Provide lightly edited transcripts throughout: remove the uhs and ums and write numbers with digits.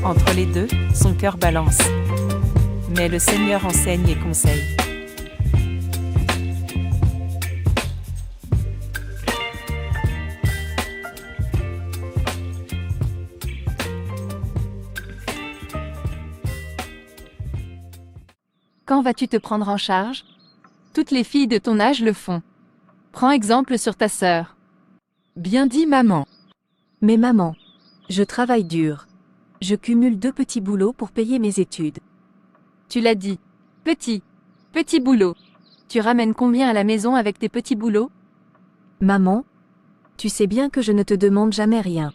Entre les deux, son cœur balance. Mais le Seigneur enseigne et conseille. Quand vas-tu te prendre en charge? Toutes les filles de ton âge le font. Prends exemple sur ta sœur. Bien dit, maman. Mais maman, je travaille dur. Je cumule 2 petits boulots pour payer mes études. Tu l'as dit. Petit boulot. Tu ramènes combien à la maison avec tes petits boulots? Maman, tu sais bien que je ne te demande jamais rien.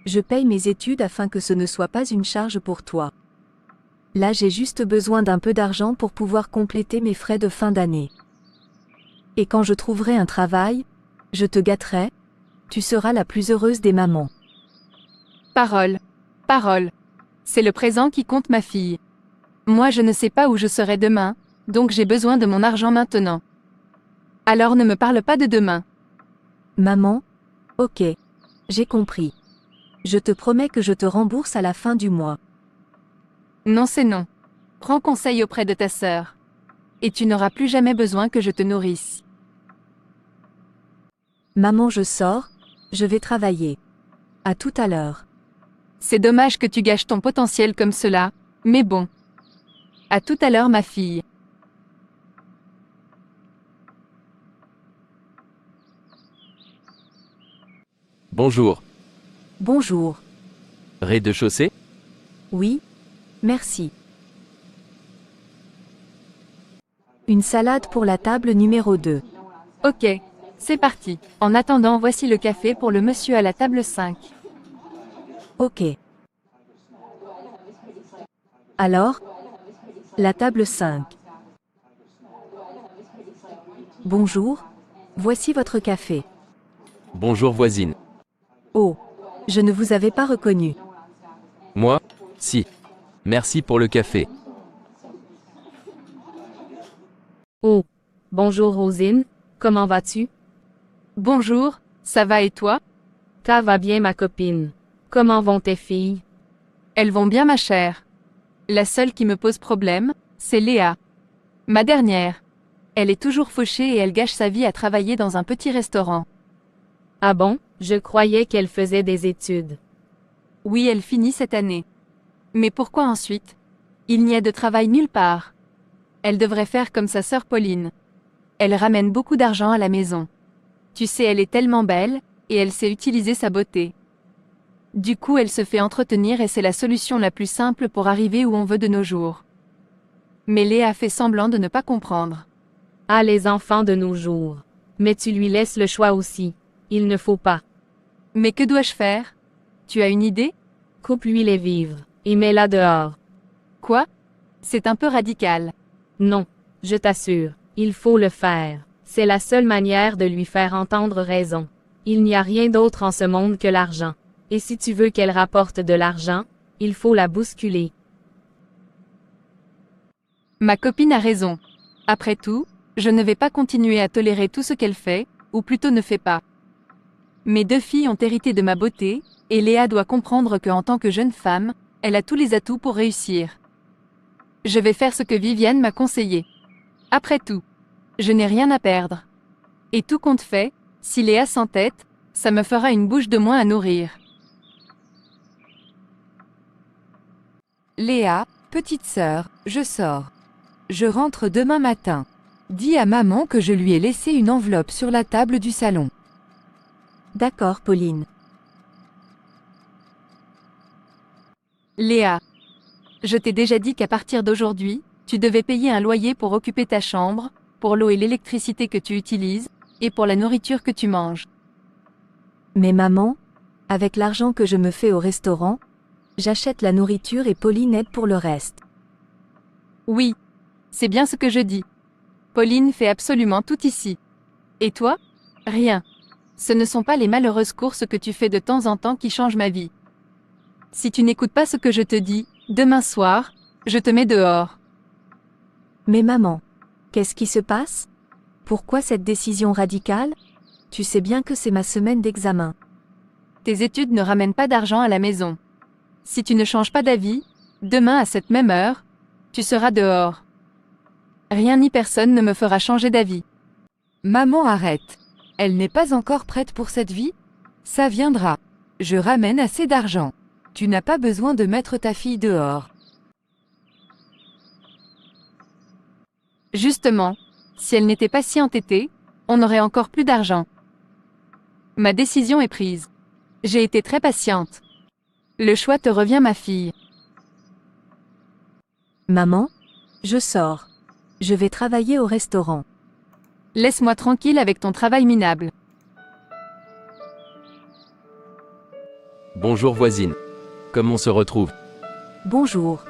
Je paye mes études afin que ce ne soit pas une charge pour toi. Là, j'ai juste besoin d'un peu d'argent pour pouvoir compléter mes frais de fin d'année. Et quand je trouverai un travail, je te gâterai, tu seras la plus heureuse des mamans. Parole. C'est le présent qui compte, ma fille. Moi, je ne sais pas où je serai demain, donc j'ai besoin de mon argent maintenant. Alors ne me parle pas de demain. Maman, ok, j'ai compris. Je te promets que je te rembourse à la fin du mois. Non, c'est non. Prends conseil auprès de ta sœur. Et tu n'auras plus jamais besoin que je te nourrisse. Maman, je sors, je vais travailler. À tout à l'heure. C'est dommage que tu gâches ton potentiel comme cela, mais bon. À tout à l'heure, ma fille. Bonjour. Bonjour. Rez-de-chaussée? Oui, merci. Une salade pour la table numéro 2. Ok, c'est parti. En attendant, voici le café pour le monsieur à la table 5. Ok. Alors, la table 5. Bonjour, voici votre café. Bonjour voisine. Oh, je ne vous avais pas reconnu. Moi? Si. Merci pour le café. Oh, bonjour Rosine, comment vas-tu? Bonjour, ça va et toi? Ça va bien ma copine. Comment vont tes filles? Elles vont bien, ma chère. La seule qui me pose problème, c'est Léa. Ma dernière. Elle est toujours fauchée et elle gâche sa vie à travailler dans un petit restaurant. Ah bon? Je croyais qu'elle faisait des études. Oui, elle finit cette année. Mais pourquoi ensuite? Il n'y a de travail nulle part. Elle devrait faire comme sa sœur Pauline. Elle ramène beaucoup d'argent à la maison. Tu sais, elle est tellement belle, et elle sait utiliser sa beauté. Du coup, elle se fait entretenir et c'est la solution la plus simple pour arriver où on veut de nos jours. Mais Léa fait semblant de ne pas comprendre. Ah, les enfants de nos jours. Mais tu lui laisses le choix aussi. Il ne faut pas. Mais que dois-je faire? Tu as une idée? Coupe-lui les vivres, et mets-la dehors. Quoi? C'est un peu radical. Non, je t'assure, il faut le faire. C'est la seule manière de lui faire entendre raison. Il n'y a rien d'autre en ce monde que l'argent. Et si tu veux qu'elle rapporte de l'argent, il faut la bousculer. Ma copine a raison. Après tout, je ne vais pas continuer à tolérer tout ce qu'elle fait, ou plutôt ne fait pas. Mes 2 filles ont hérité de ma beauté, et Léa doit comprendre qu'en tant que jeune femme, elle a tous les atouts pour réussir. Je vais faire ce que Viviane m'a conseillé. Après tout, je n'ai rien à perdre. Et tout compte fait, si Léa s'entête, ça me fera une bouche de moins à nourrir. Léa, petite sœur, je sors. Je rentre demain matin. Dis à maman que je lui ai laissé une enveloppe sur la table du salon. D'accord, Pauline. Léa, je t'ai déjà dit qu'à partir d'aujourd'hui, tu devais payer un loyer pour occuper ta chambre, pour l'eau et l'électricité que tu utilises, et pour la nourriture que tu manges. Mais maman, avec l'argent que je me fais au restaurant, j'achète la nourriture et Pauline aide pour le reste. Oui, c'est bien ce que je dis. Pauline fait absolument tout ici. Et toi? Rien. Ce ne sont pas les malheureuses courses que tu fais de temps en temps qui changent ma vie. Si tu n'écoutes pas ce que je te dis, demain soir, je te mets dehors. Mais maman, qu'est-ce qui se passe? Pourquoi cette décision radicale? Tu sais bien que c'est ma semaine d'examen. Tes études ne ramènent pas d'argent à la maison. Si tu ne changes pas d'avis, demain à cette même heure, tu seras dehors. Rien ni personne ne me fera changer d'avis. Maman, arrête. Elle n'est pas encore prête pour cette vie? Ça viendra. Je ramène assez d'argent. Tu n'as pas besoin de mettre ta fille dehors. Justement, si elle n'était pas si entêtée, on aurait encore plus d'argent. Ma décision est prise. J'ai été très patiente. Le choix te revient, ma fille. Maman, je sors. Je vais travailler au restaurant. Laisse-moi tranquille avec ton travail minable. Bonjour voisine. Comme on se retrouve? Bonjour.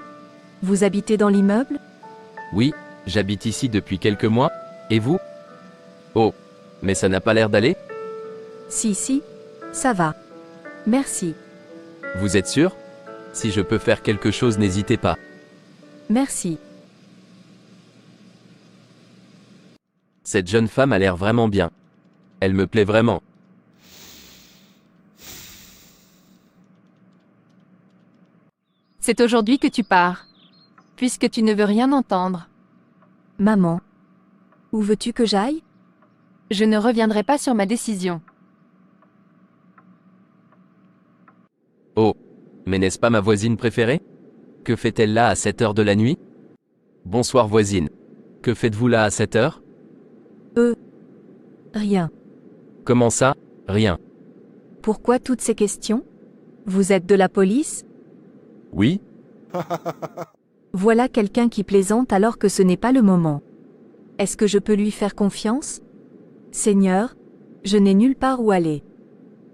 Vous habitez dans l'immeuble? Oui, j'habite ici depuis quelques mois. Et vous? Oh, mais ça n'a pas l'air d'aller? Si, ça va. Merci. Vous êtes sûr? Si je peux faire quelque chose, n'hésitez pas. Merci. Cette jeune femme a l'air vraiment bien. Elle me plaît vraiment. C'est aujourd'hui que tu pars. Puisque tu ne veux rien entendre. Maman. Où veux-tu que j'aille? Je ne reviendrai pas sur ma décision. Oh, mais n'est-ce pas ma voisine préférée? Que fait-elle là à cette heure de la nuit? Bonsoir voisine. Que faites-vous là à cette heure? Rien. Comment ça? Rien. Pourquoi toutes ces questions? Vous êtes de la police? Oui? Voilà quelqu'un qui plaisante alors que ce n'est pas le moment. Est-ce que je peux lui faire confiance? Seigneur, je n'ai nulle part où aller.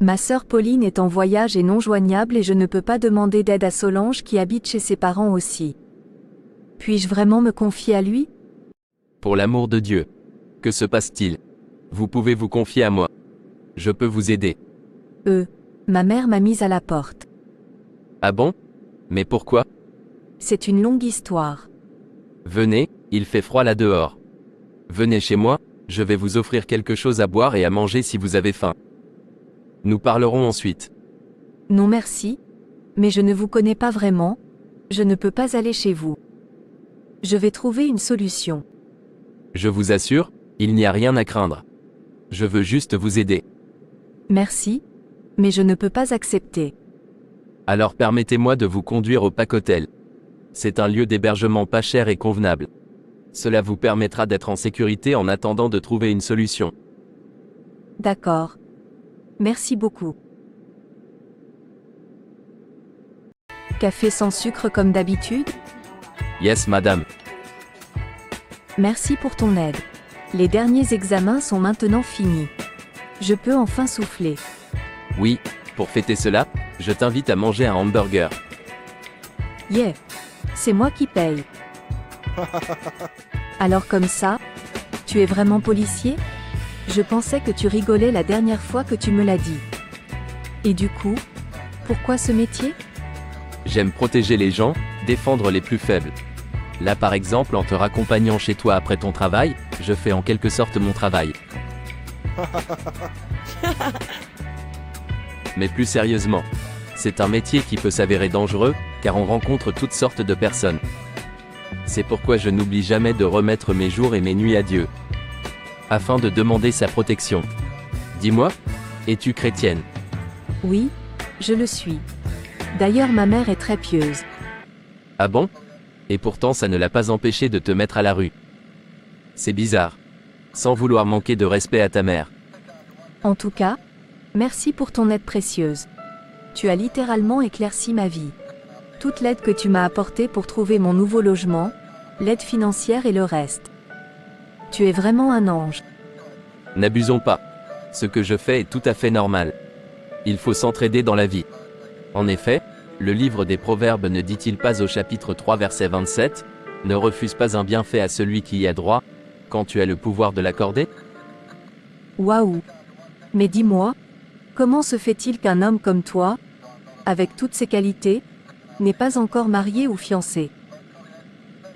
Ma sœur Pauline est en voyage et non joignable et je ne peux pas demander d'aide à Solange qui habite chez ses parents aussi. Puis-je vraiment me confier à lui? Pour l'amour de Dieu. Que se passe-t-il? Vous pouvez vous confier à moi. Je peux vous aider. Ma mère m'a mise à la porte. Ah bon? Mais pourquoi? C'est une longue histoire. Venez, il fait froid là dehors. Venez chez moi, je vais vous offrir quelque chose à boire et à manger si vous avez faim. Nous parlerons ensuite. Non merci, mais je ne vous connais pas vraiment, je ne peux pas aller chez vous. Je vais trouver une solution. Je vous assure, il n'y a rien à craindre. Je veux juste vous aider. Merci, mais je ne peux pas accepter. Alors permettez-moi de vous conduire au Pac Hotel. C'est un lieu d'hébergement pas cher et convenable. Cela vous permettra d'être en sécurité en attendant de trouver une solution. D'accord. Merci beaucoup. Café sans sucre comme d'habitude? Yes, madame. Merci pour ton aide. Les derniers examens sont maintenant finis. Je peux enfin souffler. Oui, pour fêter cela, je t'invite à manger un hamburger. Yeah. C'est moi qui paye. Alors comme ça, tu es vraiment policier? Je pensais que tu rigolais la dernière fois que tu me l'as dit. Et du coup, pourquoi ce métier? J'aime protéger les gens, défendre les plus faibles. Là par exemple, en te raccompagnant chez toi après ton travail, je fais en quelque sorte mon travail. Mais plus sérieusement, c'est un métier qui peut s'avérer dangereux, car on rencontre toutes sortes de personnes. C'est pourquoi je n'oublie jamais de remettre mes jours et mes nuits à Dieu, afin de demander sa protection. Dis-moi, es-tu chrétienne? Oui, je le suis. D'ailleurs ma mère est très pieuse. Ah bon? Et pourtant ça ne l'a pas empêché de te mettre à la rue. C'est bizarre. Sans vouloir manquer de respect à ta mère. En tout cas, merci pour ton aide précieuse. Tu as littéralement éclairci ma vie. Toute l'aide que tu m'as apportée pour trouver mon nouveau logement, l'aide financière et le reste. Tu es vraiment un ange. N'abusons pas. Ce que je fais est tout à fait normal. Il faut s'entraider dans la vie. En effet, le livre des Proverbes ne dit-il pas au chapitre 3 verset 27, « Ne refuse pas un bienfait à celui qui y a droit, quand tu as le pouvoir de l'accorder ?» Waouh! Mais dis-moi, comment se fait-il qu'un homme comme toi, avec toutes ses qualités, n'est pas encore marié ou fiancé?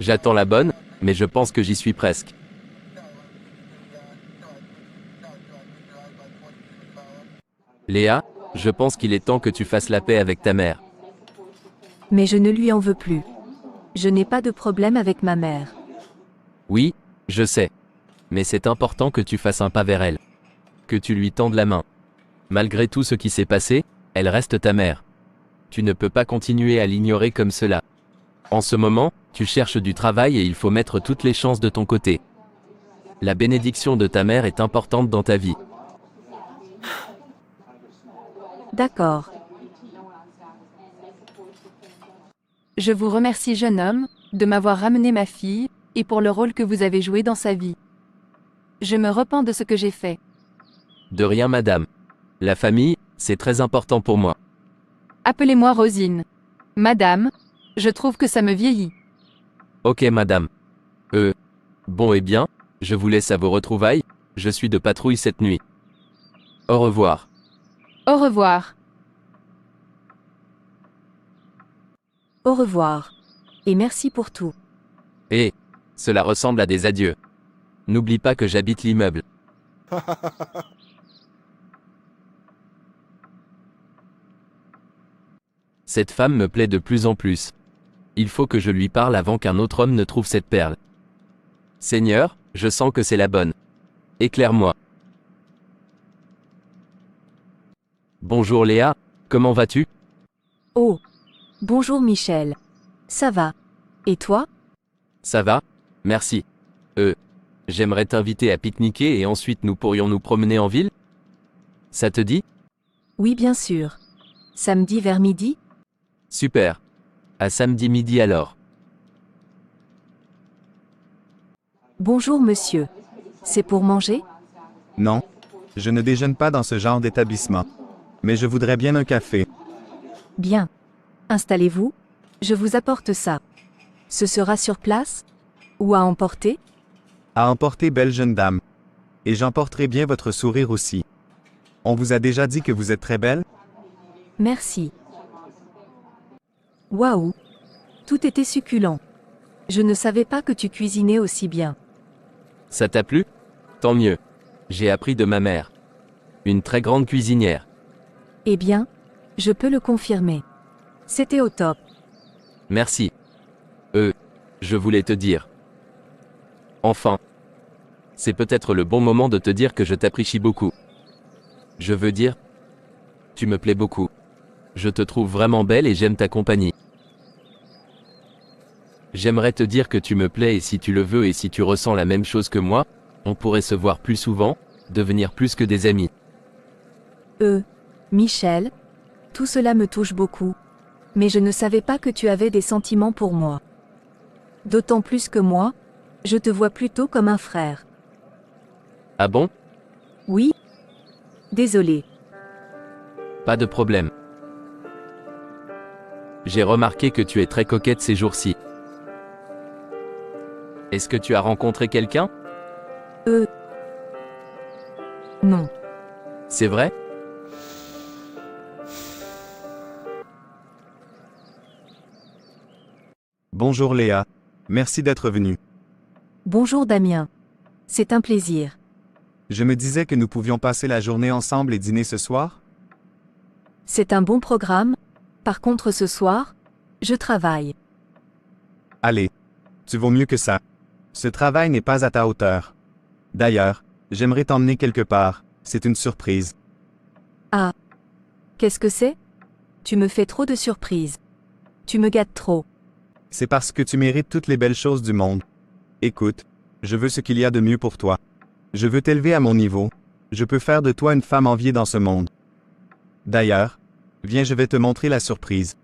J'attends la bonne, mais je pense que j'y suis presque. Léa, je pense qu'il est temps que tu fasses la paix avec ta mère. Mais je ne lui en veux plus. Je n'ai pas de problème avec ma mère. Oui, je sais. Mais c'est important que tu fasses un pas vers elle. Que tu lui tendes la main. Malgré tout ce qui s'est passé, elle reste ta mère. Tu ne peux pas continuer à l'ignorer comme cela. En ce moment, tu cherches du travail et il faut mettre toutes les chances de ton côté. La bénédiction de ta mère est importante dans ta vie. D'accord. Je vous remercie, jeune homme, de m'avoir ramené ma fille, et pour le rôle que vous avez joué dans sa vie. Je me repens de ce que j'ai fait. De rien, madame. La famille, c'est très important pour moi. Appelez-moi Rosine. Madame, je trouve que ça me vieillit. Ok, madame. Bon et bien, je vous laisse à vos retrouvailles, je suis de patrouille cette nuit. Au revoir. Au revoir. Au revoir. Et merci pour tout. Et, cela ressemble à des adieux. N'oublie pas que j'habite l'immeuble. Cette femme me plaît de plus en plus. Il faut que je lui parle avant qu'un autre homme ne trouve cette perle. Seigneur, je sens que c'est la bonne. Éclaire-moi. Bonjour Léa, comment vas-tu? Oh. Bonjour Michel. Ça va. Et toi? Ça va? Merci. J'aimerais t'inviter à pique-niquer et ensuite nous pourrions nous promener en ville? Ça te dit? Oui, bien sûr. Samedi vers midi? Super. À samedi midi alors. Bonjour monsieur. C'est pour manger? Non, je ne déjeune pas dans ce genre d'établissement. Mais je voudrais bien un café. Bien. Installez-vous. Je vous apporte ça. Ce sera sur place? Ou à emporter? À emporter, belle jeune dame. Et j'emporterai bien votre sourire aussi. On vous a déjà dit que vous êtes très belle? Merci. Waouh! Tout était succulent. Je ne savais pas que tu cuisinais aussi bien. Ça t'a plu? Tant mieux. J'ai appris de ma mère. Une très grande cuisinière. Eh bien, je peux le confirmer. C'était au top. Merci. Je voulais te dire. Enfin. C'est peut-être le bon moment de te dire que je t'apprécie beaucoup. Je veux dire, tu me plais beaucoup. Je te trouve vraiment belle et j'aime ta compagnie. J'aimerais te dire que tu me plais et si tu le veux et si tu ressens la même chose que moi, on pourrait se voir plus souvent, devenir plus que des amis. Michel, tout cela me touche beaucoup. Mais je ne savais pas que tu avais des sentiments pour moi. D'autant plus que moi, je te vois plutôt comme un frère. Ah bon? Oui? Désolé. Pas de problème. J'ai remarqué que tu es très coquette ces jours-ci. Est-ce que tu as rencontré quelqu'un? Non. C'est vrai? Bonjour Léa. Merci d'être venue. Bonjour Damien. C'est un plaisir. Je me disais que nous pouvions passer la journée ensemble et dîner ce soir? C'est un bon programme. Par contre ce soir, je travaille. Allez. Tu vaux mieux que ça. Ce travail n'est pas à ta hauteur. D'ailleurs, j'aimerais t'emmener quelque part. C'est une surprise. Ah. Qu'est-ce que c'est? Tu me fais trop de surprises. Tu me gâtes trop. C'est parce que tu mérites toutes les belles choses du monde. Écoute, je veux ce qu'il y a de mieux pour toi. Je veux t'élever à mon niveau. Je peux faire de toi une femme enviée dans ce monde. D'ailleurs, viens, je vais te montrer la surprise.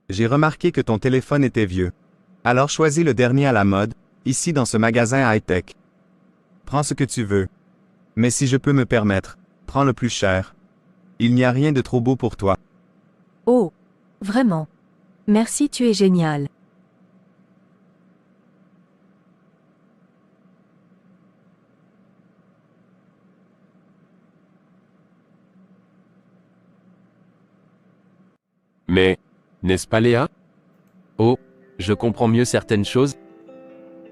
J'ai remarqué que ton téléphone était vieux. Alors choisis le dernier à la mode, ici dans ce magasin high-tech. Prends ce que tu veux. Mais si je peux me permettre, prends le plus cher. Il n'y a rien de trop beau pour toi. Oh. Vraiment. Merci, tu es génial. Mais, n'est-ce pas Léa? Oh, je comprends mieux certaines choses.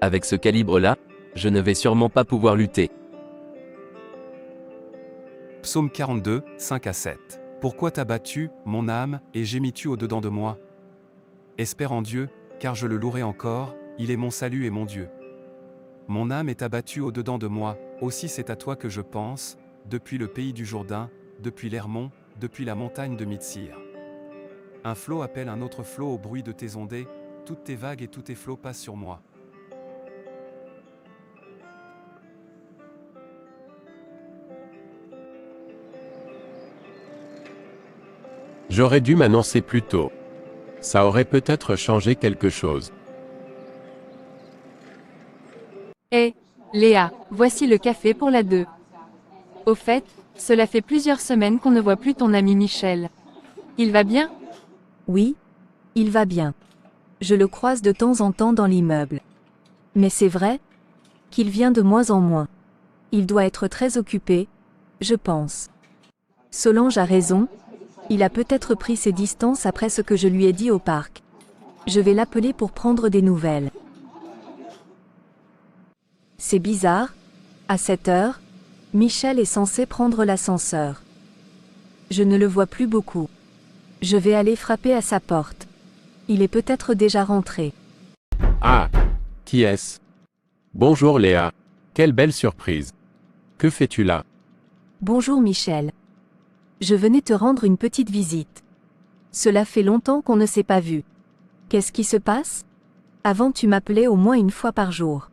Avec ce calibre-là, je ne vais sûrement pas pouvoir lutter. Psaume 42, 5 à 7. Pourquoi t'as battu, mon âme, et gémis-tu au-dedans de moi? Espère en Dieu, car je le louerai encore, il est mon salut et mon Dieu. Mon âme est abattue au-dedans de moi, aussi c'est à toi que je pense, depuis le pays du Jourdain, depuis l'Hermon, depuis la montagne de Mitsir. Un flot appelle un autre flot au bruit de tes ondées, toutes tes vagues et tous tes flots passent sur moi. J'aurais dû m'annoncer plus tôt. Ça aurait peut-être changé quelque chose. Hé, Léa, voici le café pour la 2. Au fait, cela fait plusieurs semaines qu'on ne voit plus ton ami Michel. Il va bien? Oui, il va bien. Je le croise de temps en temps dans l'immeuble. Mais c'est vrai qu'il vient de moins en moins. Il doit être très occupé, je pense. Solange a raison, il a peut-être pris ses distances après ce que je lui ai dit au parc. Je vais l'appeler pour prendre des nouvelles. C'est bizarre, à cette heure, Michel est censé prendre l'ascenseur. Je ne le vois plus beaucoup. Je vais aller frapper à sa porte. Il est peut-être déjà rentré. Ah, qui est-ce? Bonjour Léa. Quelle belle surprise. Que fais-tu là? Bonjour Michel. Je venais te rendre une petite visite. Cela fait longtemps qu'on ne s'est pas vu. Qu'est-ce qui se passe? Avant tu m'appelais au moins une fois par jour.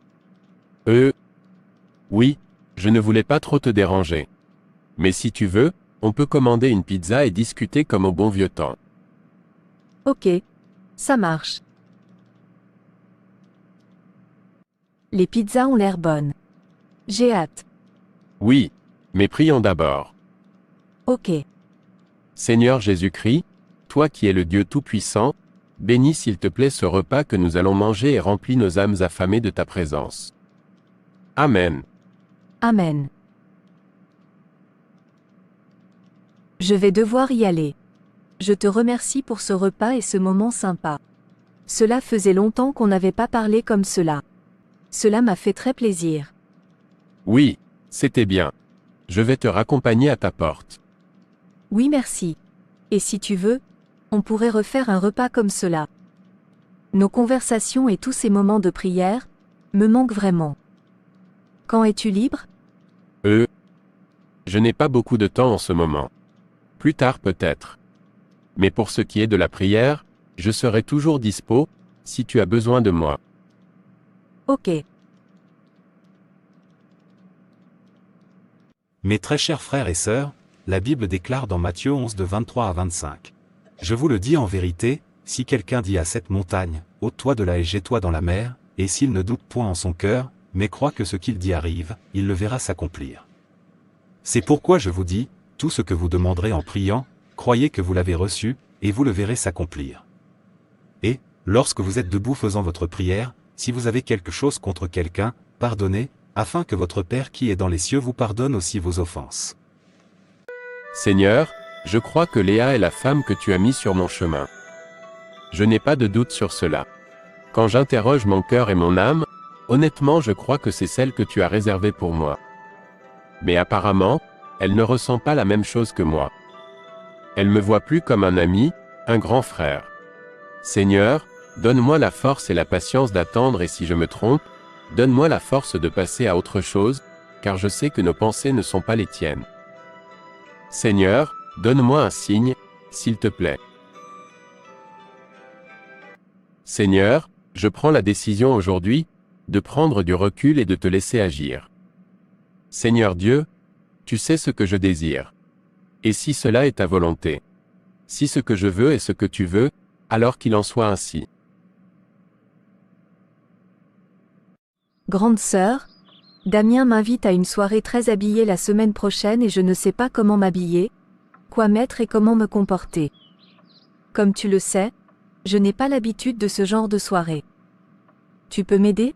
Oui, je ne voulais pas trop te déranger. Mais si tu veux, on peut commander une pizza et discuter comme au bon vieux temps. Ok, ça marche. Les pizzas ont l'air bonnes. J'ai hâte. Oui, mais prions d'abord. Ok. Seigneur Jésus-Christ, toi qui es le Dieu Tout-Puissant, bénis s'il te plaît ce repas que nous allons manger et remplis nos âmes affamées de ta présence. Amen. Amen. Je vais devoir y aller. Je te remercie pour ce repas et ce moment sympa. Cela faisait longtemps qu'on n'avait pas parlé comme cela. Cela m'a fait très plaisir. Oui, c'était bien. Je vais te raccompagner à ta porte. Oui, merci. Et si tu veux, on pourrait refaire un repas comme cela. Nos conversations et tous ces moments de prière me manquent vraiment. Quand es-tu libre? Je n'ai pas beaucoup de temps en ce moment. Plus tard peut-être. Mais pour ce qui est de la prière, je serai toujours dispo, si tu as besoin de moi. Ok. Mes très chers frères et sœurs, la Bible déclare dans Matthieu 11 de 23 à 25. Je vous le dis en vérité, si quelqu'un dit à cette montagne, ôte-toi de là et jette-toi dans la mer, et s'il ne doute point en son cœur, mais croit que ce qu'il dit arrive, il le verra s'accomplir. C'est pourquoi je vous dis, tout ce que vous demanderez en priant, croyez que vous l'avez reçu, et vous le verrez s'accomplir. Et, lorsque vous êtes debout faisant votre prière, si vous avez quelque chose contre quelqu'un, pardonnez, afin que votre Père qui est dans les cieux vous pardonne aussi vos offenses. Seigneur, je crois que Léa est la femme que tu as mise sur mon chemin. Je n'ai pas de doute sur cela. Quand j'interroge mon cœur et mon âme, honnêtement je crois que c'est celle que tu as réservée pour moi. Mais apparemment, elle ne ressent pas la même chose que moi. Elle me voit plus comme un ami, un grand frère. Seigneur, donne-moi la force et la patience d'attendre et si je me trompe, donne-moi la force de passer à autre chose, car je sais que nos pensées ne sont pas les tiennes. Seigneur, donne-moi un signe, s'il te plaît. Seigneur, je prends la décision aujourd'hui, de prendre du recul et de te laisser agir. Seigneur Dieu, tu sais ce que je désire. Et si cela est ta volonté, si ce que je veux est ce que tu veux, alors qu'il en soit ainsi. Grande sœur, Damien m'invite à une soirée très habillée la semaine prochaine et je ne sais pas comment m'habiller, quoi mettre et comment me comporter. Comme tu le sais, je n'ai pas l'habitude de ce genre de soirée. Tu peux m'aider?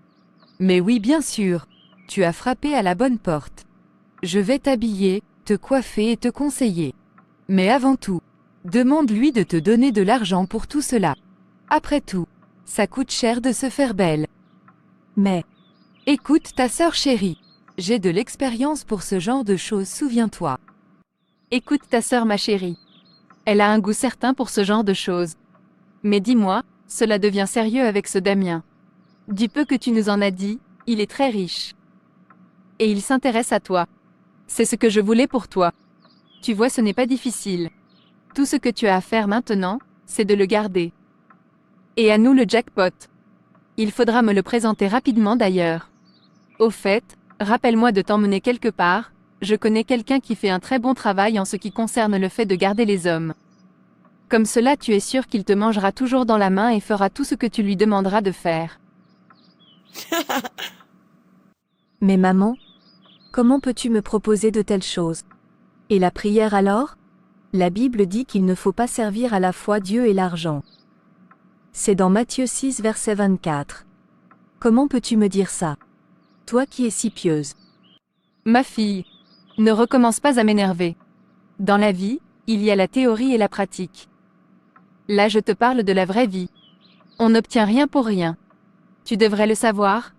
Mais oui, bien sûr. Tu as frappé à la bonne porte. Je vais t'habiller, te coiffer et te conseiller. Mais avant tout, demande-lui de te donner de l'argent pour tout cela. Après tout, ça coûte cher de se faire belle. Mais, Écoute ta sœur chérie. J'ai de l'expérience pour ce genre de choses, souviens-toi. Écoute ta sœur ma chérie. Elle a un goût certain pour ce genre de choses. Mais dis-moi, cela devient sérieux avec ce Damien. Du peu que tu nous en as dit, il est très riche. Et il s'intéresse à toi. C'est ce que je voulais pour toi. Tu vois, ce n'est pas difficile. Tout ce que tu as à faire maintenant, c'est de le garder. Et à nous le jackpot. Il faudra me le présenter rapidement d'ailleurs. Au fait, rappelle-moi de t'emmener quelque part, je connais quelqu'un qui fait un très bon travail en ce qui concerne le fait de garder les hommes. Comme cela tu es sûr qu'il te mangera toujours dans la main et fera tout ce que tu lui demanderas de faire. Mais maman, comment peux-tu me proposer de telles choses? Et la prière alors? La Bible dit qu'il ne faut pas servir à la fois Dieu et l'argent. C'est dans Matthieu 6 verset 24. Comment peux-tu me dire ça? Toi qui es si pieuse. Ma fille, ne recommence pas à m'énerver. Dans la vie, il y a la théorie et la pratique. Là je te parle de la vraie vie. On n'obtient rien pour rien. Tu devrais le savoir.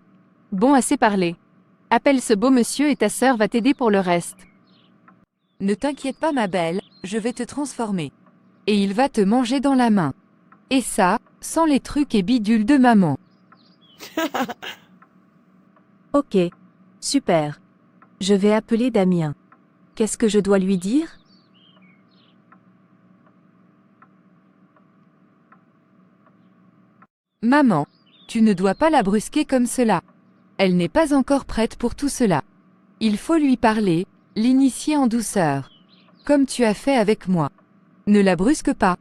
Bon, assez parlé. Appelle ce beau monsieur et ta sœur va t'aider pour le reste. Ne t'inquiète pas ma belle, je vais te transformer. Et il va te manger dans la main. Et ça, sans les trucs et bidules de maman. Ok. Super. Je vais appeler Damien. Qu'est-ce que je dois lui dire? Maman, tu ne dois pas la brusquer comme cela. Elle n'est pas encore prête pour tout cela. Il faut lui parler, l'initier en douceur. Comme tu as fait avec moi. Ne la brusque pas.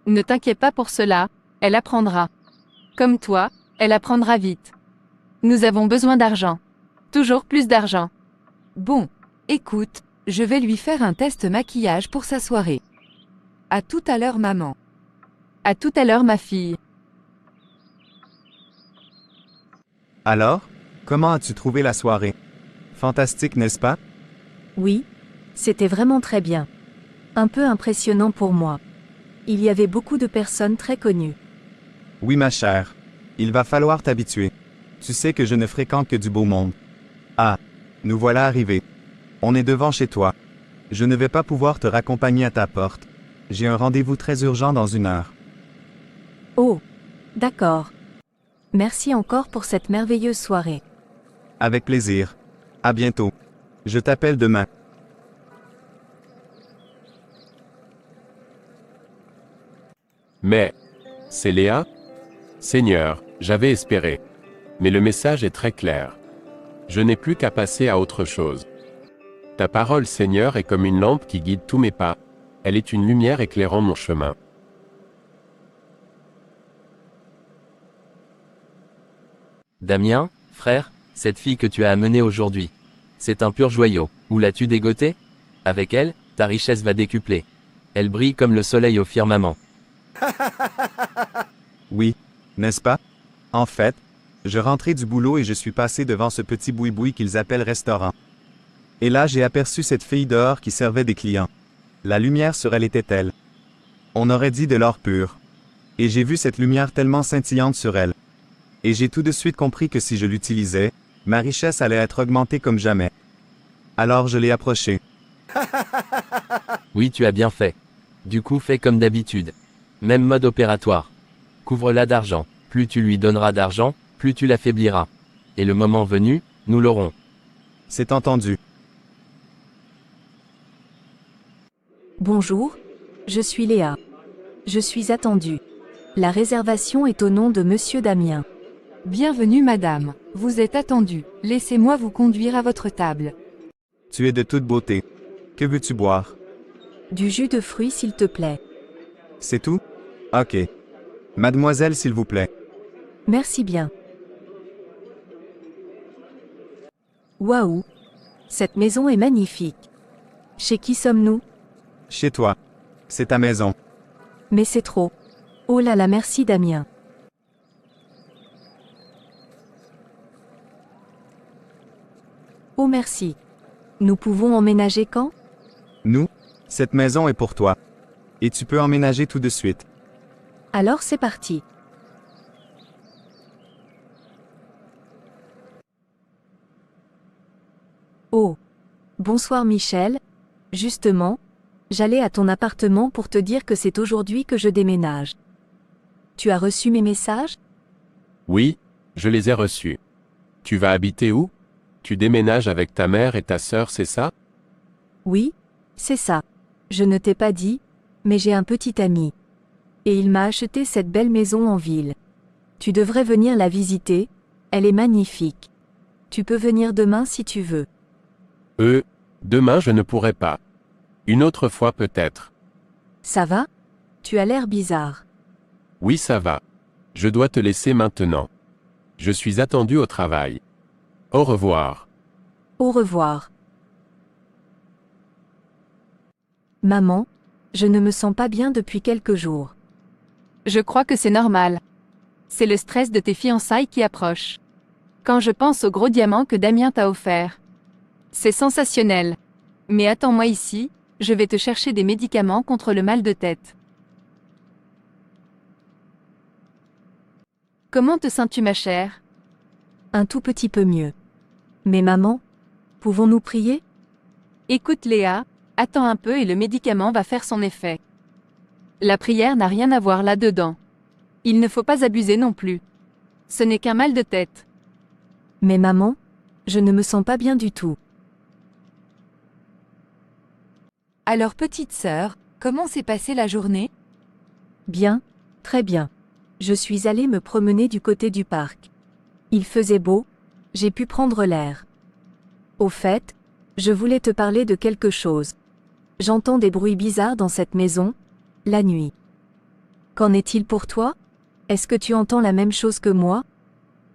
Ne t'inquiète pas pour cela, elle apprendra. Comme toi, elle apprendra vite. Nous avons besoin d'argent. Toujours plus d'argent. Bon, écoute, je vais lui faire un test maquillage pour sa soirée. À tout à l'heure maman. À tout à l'heure ma fille. Alors, comment as-tu trouvé la soirée? Fantastique, n'est-ce pas? Oui. C'était vraiment très bien. Un peu impressionnant pour moi. Il y avait beaucoup de personnes très connues. Oui, ma chère. Il va falloir t'habituer. Tu sais que je ne fréquente que du beau monde. Ah, nous voilà arrivés. On est devant chez toi. Je ne vais pas pouvoir te raccompagner à ta porte. J'ai un rendez-vous très urgent dans 1 heure. Oh. D'accord. Merci encore pour cette merveilleuse soirée. Avec plaisir. À bientôt. Je t'appelle demain. Mais, c'est Léa? Seigneur, j'avais espéré. Mais le message est très clair. Je n'ai plus qu'à passer à autre chose. Ta parole, Seigneur, est comme une lampe qui guide tous mes pas. Elle est une lumière éclairant mon chemin. Damien, frère, cette fille que tu as amenée aujourd'hui. C'est un pur joyau. Où l'as-tu dégotée? Avec elle, ta richesse va décupler. Elle brille comme le soleil au firmament. Oui, n'est-ce pas? En fait, je rentrais du boulot et je suis passé devant ce petit boui-boui qu'ils appellent restaurant. Et là j'ai aperçu cette fille dehors qui servait des clients. La lumière sur elle était telle. On aurait dit de l'or pur. Et j'ai vu cette lumière tellement scintillante sur elle. Et j'ai tout de suite compris que si je l'utilisais, ma richesse allait être augmentée comme jamais. Alors je l'ai approchée. Oui, tu as bien fait. Du coup, fais comme d'habitude. Même mode opératoire. Couvre-la d'argent. Plus tu lui donneras d'argent, plus tu l'affaibliras. Et le moment venu, nous l'aurons. C'est entendu. Bonjour. Je suis Léa. Je suis attendue. La réservation est au nom de Monsieur Damien. Bienvenue madame, vous êtes attendue. Laissez-moi vous conduire à votre table. Tu es de toute beauté. Que veux-tu boire? Du jus de fruits s'il te plaît. C'est tout? Ok. Mademoiselle, s'il vous plaît. Merci bien. Waouh! Cette maison est magnifique. Chez qui sommes-nous? Chez toi. C'est ta maison. Mais c'est trop. Oh là là, merci Damien. Oh merci. Nous pouvons emménager quand? Nous, cette maison est pour toi. Et tu peux emménager tout de suite. Alors c'est parti. Oh. Bonsoir Michel. Justement, J'allais à ton appartement pour te dire que c'est aujourd'hui que je déménage. Tu as reçu mes messages? Oui, je les ai reçus. Tu vas habiter où? Tu déménages avec ta mère et ta sœur, c'est ça? Oui, c'est ça. Je ne t'ai pas dit, mais j'ai un petit ami. Et il m'a acheté cette belle maison en ville. Tu devrais venir la visiter, elle est magnifique. Tu peux venir demain si tu veux. Demain je ne pourrai pas. Une autre fois peut-être. Ça va? Tu as l'air bizarre. Oui, ça va. Je dois te laisser maintenant. Je suis attendu au travail. Au revoir. Au revoir. Maman, je ne me sens pas bien depuis quelques jours. Je crois que c'est normal. C'est le stress de tes fiançailles qui approche. Quand je pense au gros diamant que Damien t'a offert. C'est sensationnel. Mais attends-moi ici, je vais te chercher des médicaments contre le mal de tête. Comment te sens-tu, ma chère? Un tout petit peu mieux. Mais maman, pouvons-nous prier? Écoute Léa, attends un peu et le médicament va faire son effet. La prière n'a rien à voir là-dedans. Il ne faut pas abuser non plus. Ce n'est qu'un mal de tête. Mais maman, je ne me sens pas bien du tout. Alors petite sœur, comment s'est passée la journée? Bien, très bien. Je suis allée me promener du côté du parc. Il faisait beau, j'ai pu prendre l'air. Au fait, je voulais te parler de quelque chose. J'entends des bruits bizarres dans cette maison, la nuit. Qu'en est-il pour toi? Est-ce que tu entends la même chose que moi?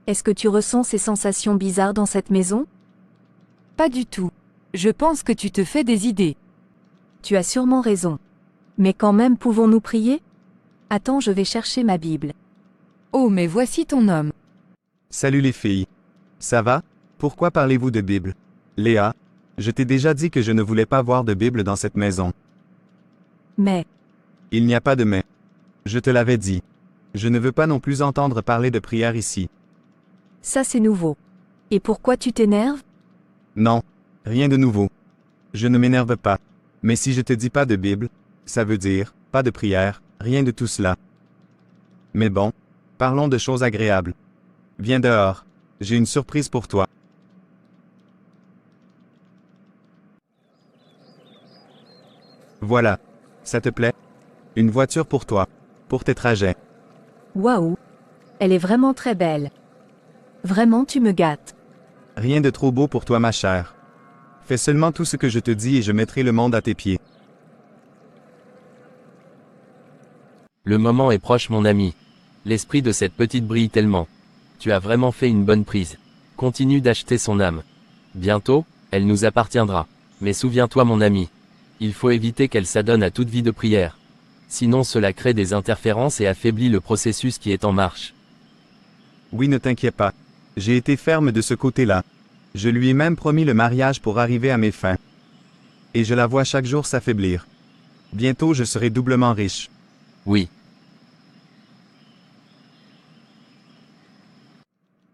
Est-ce que tu ressens ces sensations bizarres dans cette maison? Pas du tout. Je pense que tu te fais des idées. Tu as sûrement raison. Mais quand même, pouvons-nous prier? Attends, je vais chercher ma Bible. Oh, mais voici ton homme. Salut les filles. Ça va? Pourquoi parlez-vous de Bible? Léa, je t'ai déjà dit que je ne voulais pas voir de Bible dans cette maison. Mais, Il n'y a pas de mais. Je te l'avais dit. Je ne veux pas non plus entendre parler de prière ici. ça c'est nouveau. Et pourquoi tu t'énerves? Non, rien de nouveau. Je ne m'énerve pas. Mais si je te dis pas de Bible, ça veut dire, pas de prière, rien de tout cela. Mais bon, parlons de choses agréables. Viens dehors. J'ai une surprise pour toi. Voilà. Ça te plaît? Une voiture pour toi. Pour tes trajets. Waouh! Elle est vraiment très belle. Vraiment, tu me gâtes. Rien de trop beau pour toi, ma chère. Fais seulement tout ce que je te dis et je mettrai le monde à tes pieds. Le moment est proche, mon ami. L'esprit de cette petite brille tellement. Tu as vraiment fait une bonne prise. Continue d'acheter son âme. Bientôt, elle nous appartiendra. Mais souviens-toi, mon ami. Il faut éviter qu'elle s'adonne à toute vie de prière. Sinon cela crée des interférences et affaiblit le processus qui est en marche. Oui, ne t'inquiète pas. J'ai été ferme de ce côté-là. Je lui ai même promis le mariage pour arriver à mes fins. Et je la vois chaque jour s'affaiblir. Bientôt je serai doublement riche. Oui.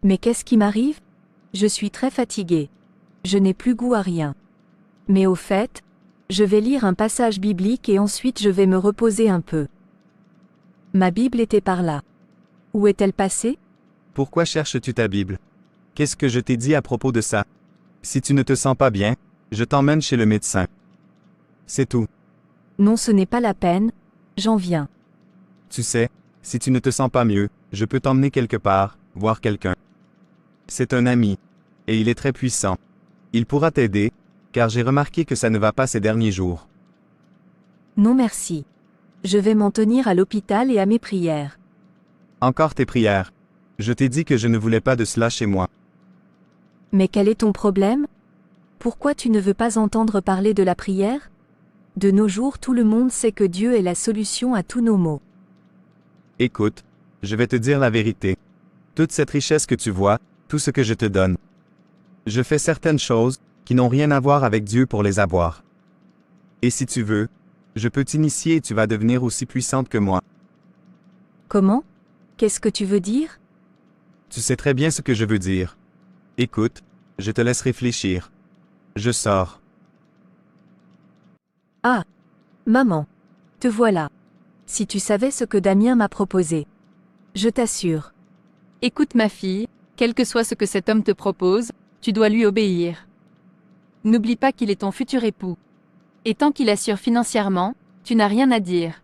Mais qu'est-ce qui m'arrive? Je suis très fatiguée. Je n'ai plus goût à rien. Mais au fait, je vais lire un passage biblique et ensuite je vais me reposer un peu. Ma Bible était par là. Où est-elle passée? Pourquoi cherches-tu ta Bible? Qu'est-ce que je t'ai dit à propos de ça? Si tu ne te sens pas bien, je t'emmène chez le médecin. C'est tout. Non, ce n'est pas la peine, j'en viens. Tu sais, si tu ne te sens pas mieux, je peux t'emmener quelque part, voir quelqu'un. C'est un ami. Et il est très puissant. Il pourra t'aider, car j'ai remarqué que ça ne va pas ces derniers jours. Non merci. Je vais m'en tenir à l'hôpital et à mes prières. Encore tes prières. Je t'ai dit que je ne voulais pas de cela chez moi. Mais quel est ton problème? Pourquoi tu ne veux pas entendre parler de la prière? De nos jours, tout le monde sait que Dieu est la solution à tous nos maux. Écoute, je vais te dire la vérité. Toute cette richesse que tu vois, tout ce que je te donne. Je fais certaines choses qui n'ont rien à voir avec Dieu pour les avoir. Et si tu veux, je peux t'initier et tu vas devenir aussi puissante que moi. Comment? Qu'est-ce que tu veux dire? Tu sais très bien ce que je veux dire. Écoute, je te laisse réfléchir. Je sors. Ah! Maman. Te voilà. Si tu savais ce que Damien m'a proposé. Je t'assure. Écoute ma fille, quel que soit ce que cet homme te propose, tu dois lui obéir. N'oublie pas qu'il est ton futur époux. Et tant qu'il assure financièrement, tu n'as rien à dire.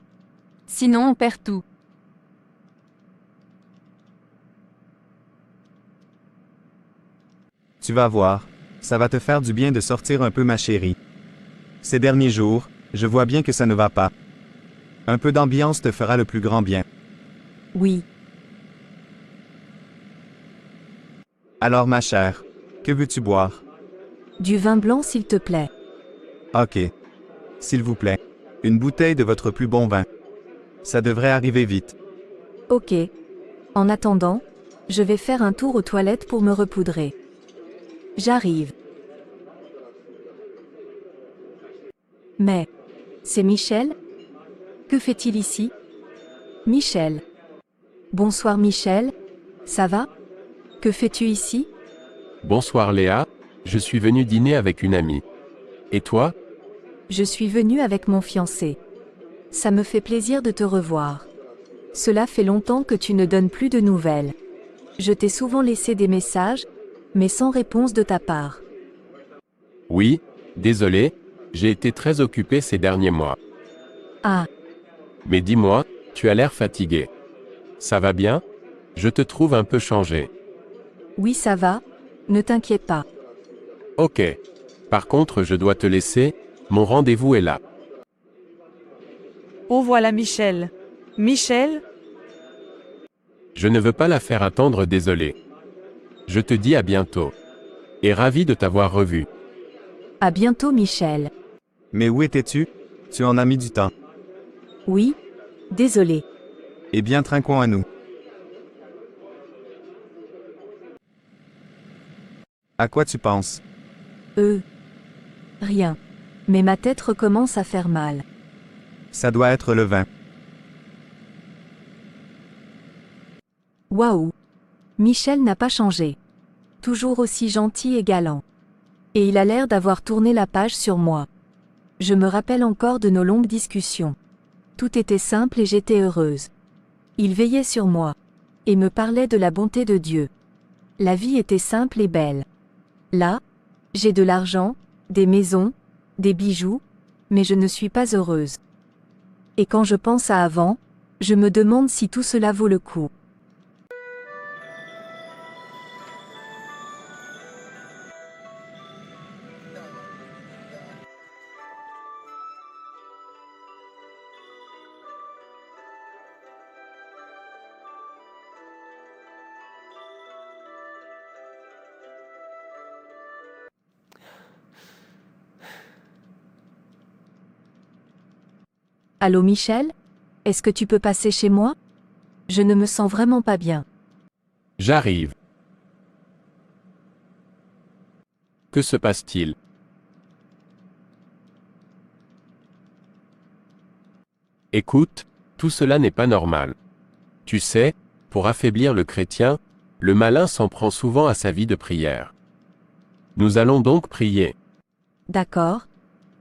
Sinon on perd tout. Tu vas voir, ça va te faire du bien de sortir un peu ma chérie. Ces derniers jours, je vois bien que ça ne va pas. Un peu d'ambiance te fera le plus grand bien. Oui. Alors ma chère, que veux-tu boire? Du vin blanc s'il te plaît. Ok. S'il vous plaît. Une bouteille de votre plus bon vin. Ça devrait arriver vite. Ok. En attendant, je vais faire un tour aux toilettes pour me repoudrer. J'arrive. Mais, c'est Michel? Que fait-il ici? Michel. Bonsoir Michel. Ça va? Que fais-tu ici? Bonsoir Léa, je suis venu dîner avec une amie. Et toi? Je suis venue avec mon fiancé. Ça me fait plaisir de te revoir. Cela fait longtemps que tu ne donnes plus de nouvelles. Je t'ai souvent laissé des messages, mais sans réponse de ta part. Oui, désolé, j'ai été très occupé ces derniers mois. Ah, Mais dis-moi, tu as l'air fatigué. Ça va bien? Je te trouve un peu changé. oui ça va, ne t'inquiète pas. Ok. Par contre, je dois te laisser, mon rendez-vous est là. Oh voilà Michel. Michel? Je ne veux pas la faire attendre, désolé. Je te dis à bientôt. Et ravi de t'avoir revu. À bientôt Michel. Mais où étais-tu? Tu en as mis du temps. Oui, désolé. Eh bien trinquons à nous. À quoi tu penses? Rien. Mais ma tête recommence à faire mal. Ça doit être le vin. Waouh. Michel n'a pas changé. Toujours aussi gentil et galant. Et il a l'air d'avoir tourné la page sur moi. Je me rappelle encore de nos longues discussions. Tout était simple et j'étais heureuse. Il veillait sur moi. Et me parlait de la bonté de Dieu. La vie était simple et belle. Là, j'ai de l'argent, des maisons, des bijoux, mais je ne suis pas heureuse. Et quand je pense à avant, je me demande si tout cela vaut le coup. Allô Michel? Est-ce que tu peux passer chez moi? Je ne me sens vraiment pas bien. J'arrive. Que se passe-t-il? Écoute, tout cela n'est pas normal. Tu sais, pour affaiblir le chrétien, le malin s'en prend souvent à sa vie de prière. Nous allons donc prier. D'accord.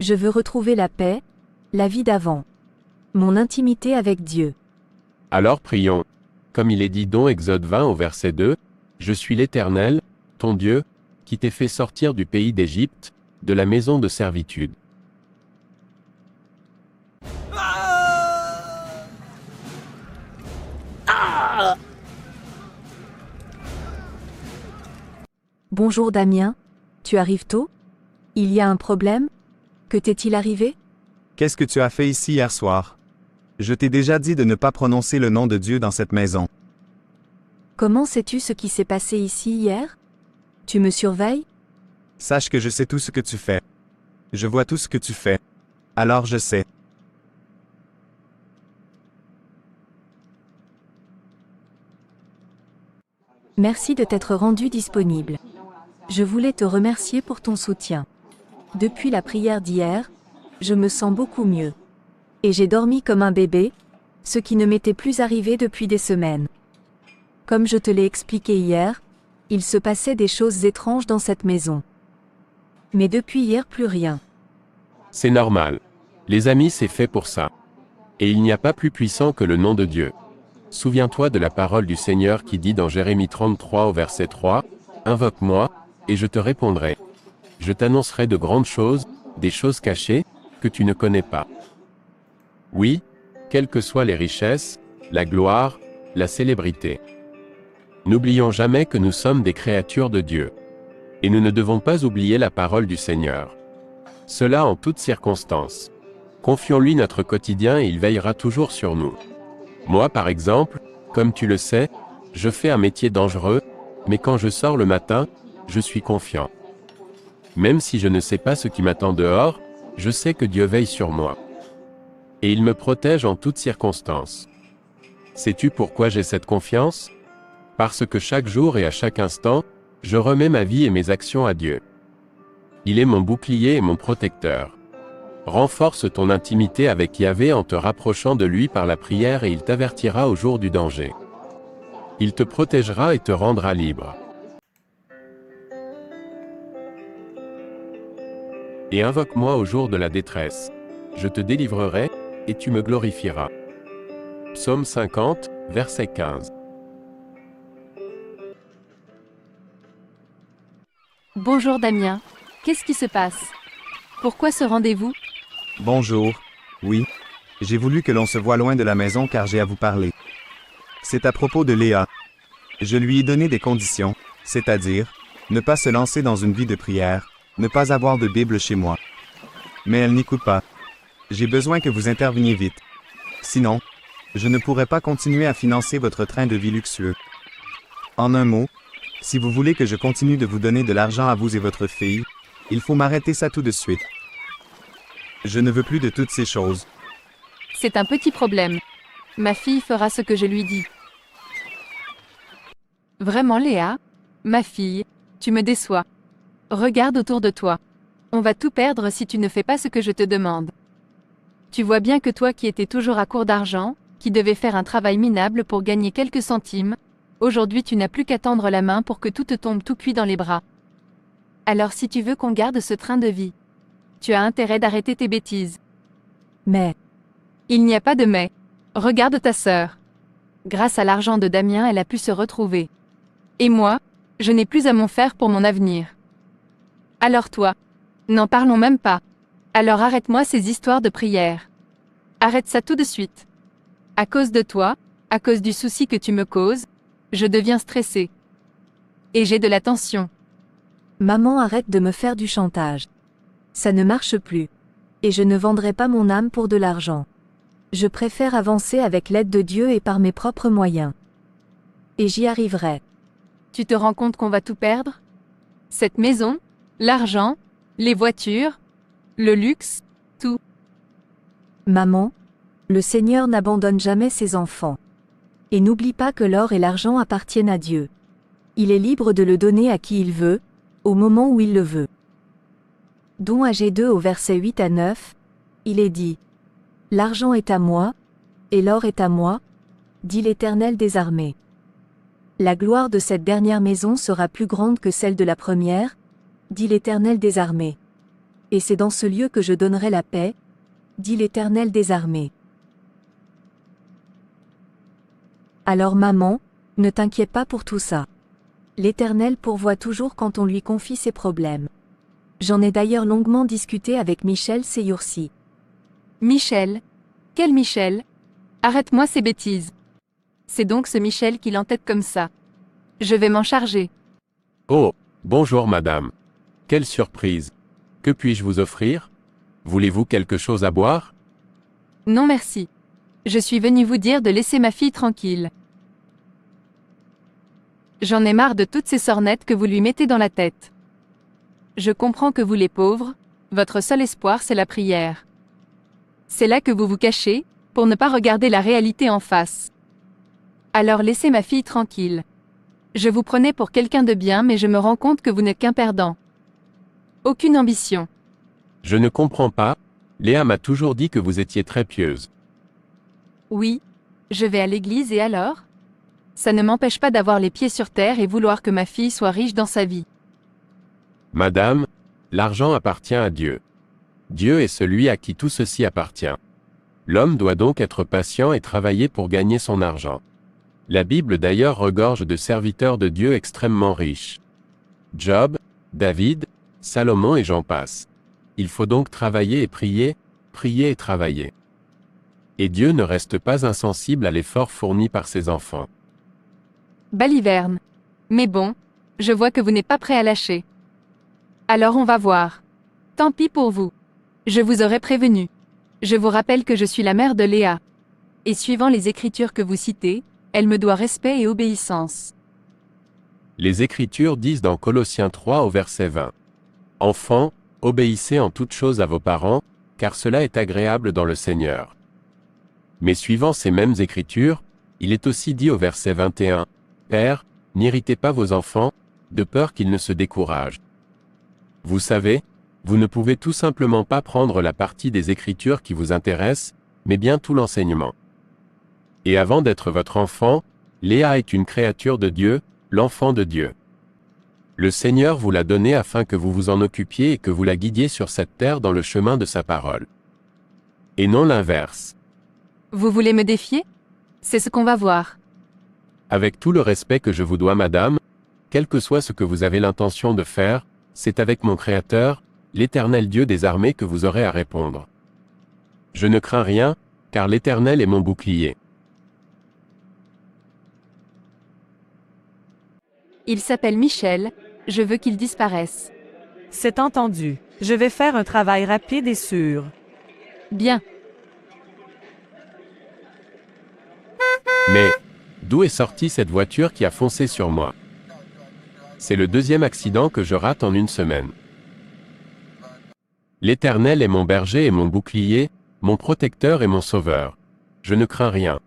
Je veux retrouver la paix, la vie d'avant. Mon intimité avec Dieu. Alors prions. Comme il est dit dans Exode 20 au verset 2, « Je suis l'Éternel, ton Dieu, qui t'ai fait sortir du pays d'Égypte, de la maison de servitude. » Bonjour Damien. Tu arrives tôt? Il y a un problème? Que t'est-il arrivé? Qu'est-ce que tu as fait ici hier soir? Je t'ai déjà dit de ne pas prononcer le nom de Dieu dans cette maison. Comment sais-tu ce qui s'est passé ici hier? Tu me surveilles? Sache que je sais tout ce que tu fais. Je vois tout ce que tu fais. Alors je sais. Merci de t'être rendu disponible. Je voulais te remercier pour ton soutien. Depuis la prière d'hier, je me sens beaucoup mieux. Et j'ai dormi comme un bébé, ce qui ne m'était plus arrivé depuis des semaines. Comme je te l'ai expliqué hier, il se passait des choses étranges dans cette maison. Mais depuis hier plus rien. C'est normal. Les amis, c'est fait pour ça. Et il n'y a pas plus puissant que le nom de Dieu. Souviens-toi de la parole du Seigneur qui dit dans Jérémie 33 au verset 3, « Invoque-moi, et je te répondrai. Je t'annoncerai de grandes choses, des choses cachées, que tu ne connais pas. » Oui, quelles que soient les richesses, la gloire, la célébrité. N'oublions jamais que nous sommes des créatures de Dieu. Et nous ne devons pas oublier la parole du Seigneur. Cela en toutes circonstances. Confions-lui notre quotidien et il veillera toujours sur nous. Moi par exemple, comme tu le sais, je fais un métier dangereux, mais quand je sors le matin, je suis confiant. Même si je ne sais pas ce qui m'attend dehors, je sais que Dieu veille sur moi. Et il me protège en toutes circonstances. Sais-tu pourquoi j'ai cette confiance? Parce que chaque jour et à chaque instant, je remets ma vie et mes actions à Dieu. Il est mon bouclier et mon protecteur. Renforce ton intimité avec Yahvé en te rapprochant de lui par la prière et il t'avertira au jour du danger. Il te protégera et te rendra libre. Et invoque-moi au jour de la détresse. Je te délivrerai, et tu me glorifieras. Psaume 50, verset 15. Bonjour Damien. Qu'est-ce qui se passe? Pourquoi ce rendez-vous? Bonjour. Oui. J'ai voulu que l'on se voie loin de la maison car j'ai à vous parler. C'est à propos de Léa. Je lui ai donné des conditions, c'est-à-dire, ne pas se lancer dans une vie de prière, ne pas avoir de Bible chez moi. Mais elle n'écoute pas. J'ai besoin que vous interveniez vite. Sinon, je ne pourrai pas continuer à financer votre train de vie luxueux. En un mot, si vous voulez que je continue de vous donner de l'argent à vous et votre fille, il faut m'arrêter ça tout de suite. Je ne veux plus de toutes ces choses. C'est un petit problème. Ma fille fera ce que je lui dis. Vraiment Léa? Ma fille, tu me déçois. Regarde autour de toi. On va tout perdre si tu ne fais pas ce que je te demande. Tu vois bien que toi qui étais toujours à court d'argent, qui devais faire un travail minable pour gagner quelques centimes, aujourd'hui tu n'as plus qu'à tendre la main pour que tout te tombe tout cuit dans les bras. Alors si tu veux qu'on garde ce train de vie, tu as intérêt d'arrêter tes bêtises. Mais, Il n'y a pas de mais. Regarde ta sœur. Grâce à l'argent de Damien, elle a pu se retrouver. Et moi, je n'ai plus à m'en faire pour mon avenir. Alors toi, n'en parlons même pas. Alors arrête-moi ces histoires de prière. Arrête ça tout de suite. À cause de toi, à cause du souci que tu me causes, je deviens stressée. Et j'ai de la tension. maman, arrête de me faire du chantage. Ça ne marche plus. Et je ne vendrai pas mon âme pour de l'argent. Je préfère avancer avec l'aide de Dieu et par mes propres moyens. Et j'y arriverai. Tu te rends compte qu'on va tout perdre? Cette maison, l'argent, les voitures, le luxe, tout. Maman, le Seigneur n'abandonne jamais ses enfants. Et n'oublie pas que l'or et l'argent appartiennent à Dieu. Il est libre de le donner à qui il veut, au moment où il le veut. Dont Agé 2 au verset 8 à 9, il est dit: L'argent est à moi, et l'or est à moi, dit l'Éternel des armées. La gloire de cette dernière maison sera plus grande que celle de la première, dit l'Éternel des armées. Et c'est dans ce lieu que je donnerai la paix, dit l'Éternel des armées. Alors maman, ne t'inquiète pas pour tout ça. L'Éternel pourvoit toujours quand on lui confie ses problèmes. J'en ai d'ailleurs longuement discuté avec Michel ces jours-ci. Michel? Quel Michel? Arrête-moi ces bêtises. C'est donc ce Michel qui l'entête comme ça. Je vais m'en charger. Oh, bonjour madame. Quelle surprise. Que puis-je vous offrir? Voulez-vous quelque chose à boire? Non merci. Je suis venue vous dire de laisser ma fille tranquille. J'en ai marre de toutes ces sornettes que vous lui mettez dans la tête. Je comprends que vous les pauvres, votre seul espoir c'est la prière. C'est là que vous vous cachez, pour ne pas regarder la réalité en face. Alors laissez ma fille tranquille. Je vous prenais pour quelqu'un de bien mais je me rends compte que vous n'êtes qu'un perdant. Aucune ambition. Je ne comprends pas. Léa m'a toujours dit que vous étiez très pieuse. Oui, je vais à l'église et alors? Ça ne m'empêche pas d'avoir les pieds sur terre et vouloir que ma fille soit riche dans sa vie. Madame, l'argent appartient à Dieu. Dieu est celui à qui tout ceci appartient. L'homme doit donc être patient et travailler pour gagner son argent. La Bible d'ailleurs regorge de serviteurs de Dieu extrêmement riches. Job, David, Salomon et j'en passe. Il faut donc travailler et prier et travailler. Et Dieu ne reste pas insensible à l'effort fourni par ses enfants. Baliverne. Mais bon, je vois que vous n'êtes pas prêt à lâcher. Alors on va voir. Tant pis pour vous. Je vous aurais prévenu. Je vous rappelle que je suis la mère de Léa. Et suivant les écritures que vous citez, elle me doit respect et obéissance. Les Écritures disent dans Colossiens 3 au verset 20. Enfants, obéissez en toutes choses à vos parents, car cela est agréable dans le Seigneur. Mais suivant ces mêmes Écritures, il est aussi dit au verset 21, Père, n'irritez pas vos enfants, de peur qu'ils ne se découragent. Vous savez, vous ne pouvez tout simplement pas prendre la partie des Écritures qui vous intéresse, mais bien tout l'enseignement. Et avant d'être votre enfant, Léa est une créature de Dieu, l'enfant de Dieu. Le Seigneur vous l'a donnée afin que vous vous en occupiez et que vous la guidiez sur cette terre dans le chemin de sa parole. Et non l'inverse. Vous voulez me défier? C'est ce qu'on va voir. Avec tout le respect que je vous dois, madame, quel que soit ce que vous avez l'intention de faire, c'est avec mon Créateur, l'Éternel Dieu des armées que vous aurez à répondre. Je ne crains rien, car l'Éternel est mon bouclier. Il s'appelle Michel, je veux qu'il disparaisse. C'est entendu. Je vais faire un travail rapide et sûr. Bien. Mais, d'où est sortie cette voiture qui a foncé sur moi? C'est le deuxième accident que je rate en une semaine. L'Éternel est mon berger et mon bouclier, mon protecteur et mon sauveur. Je ne crains rien.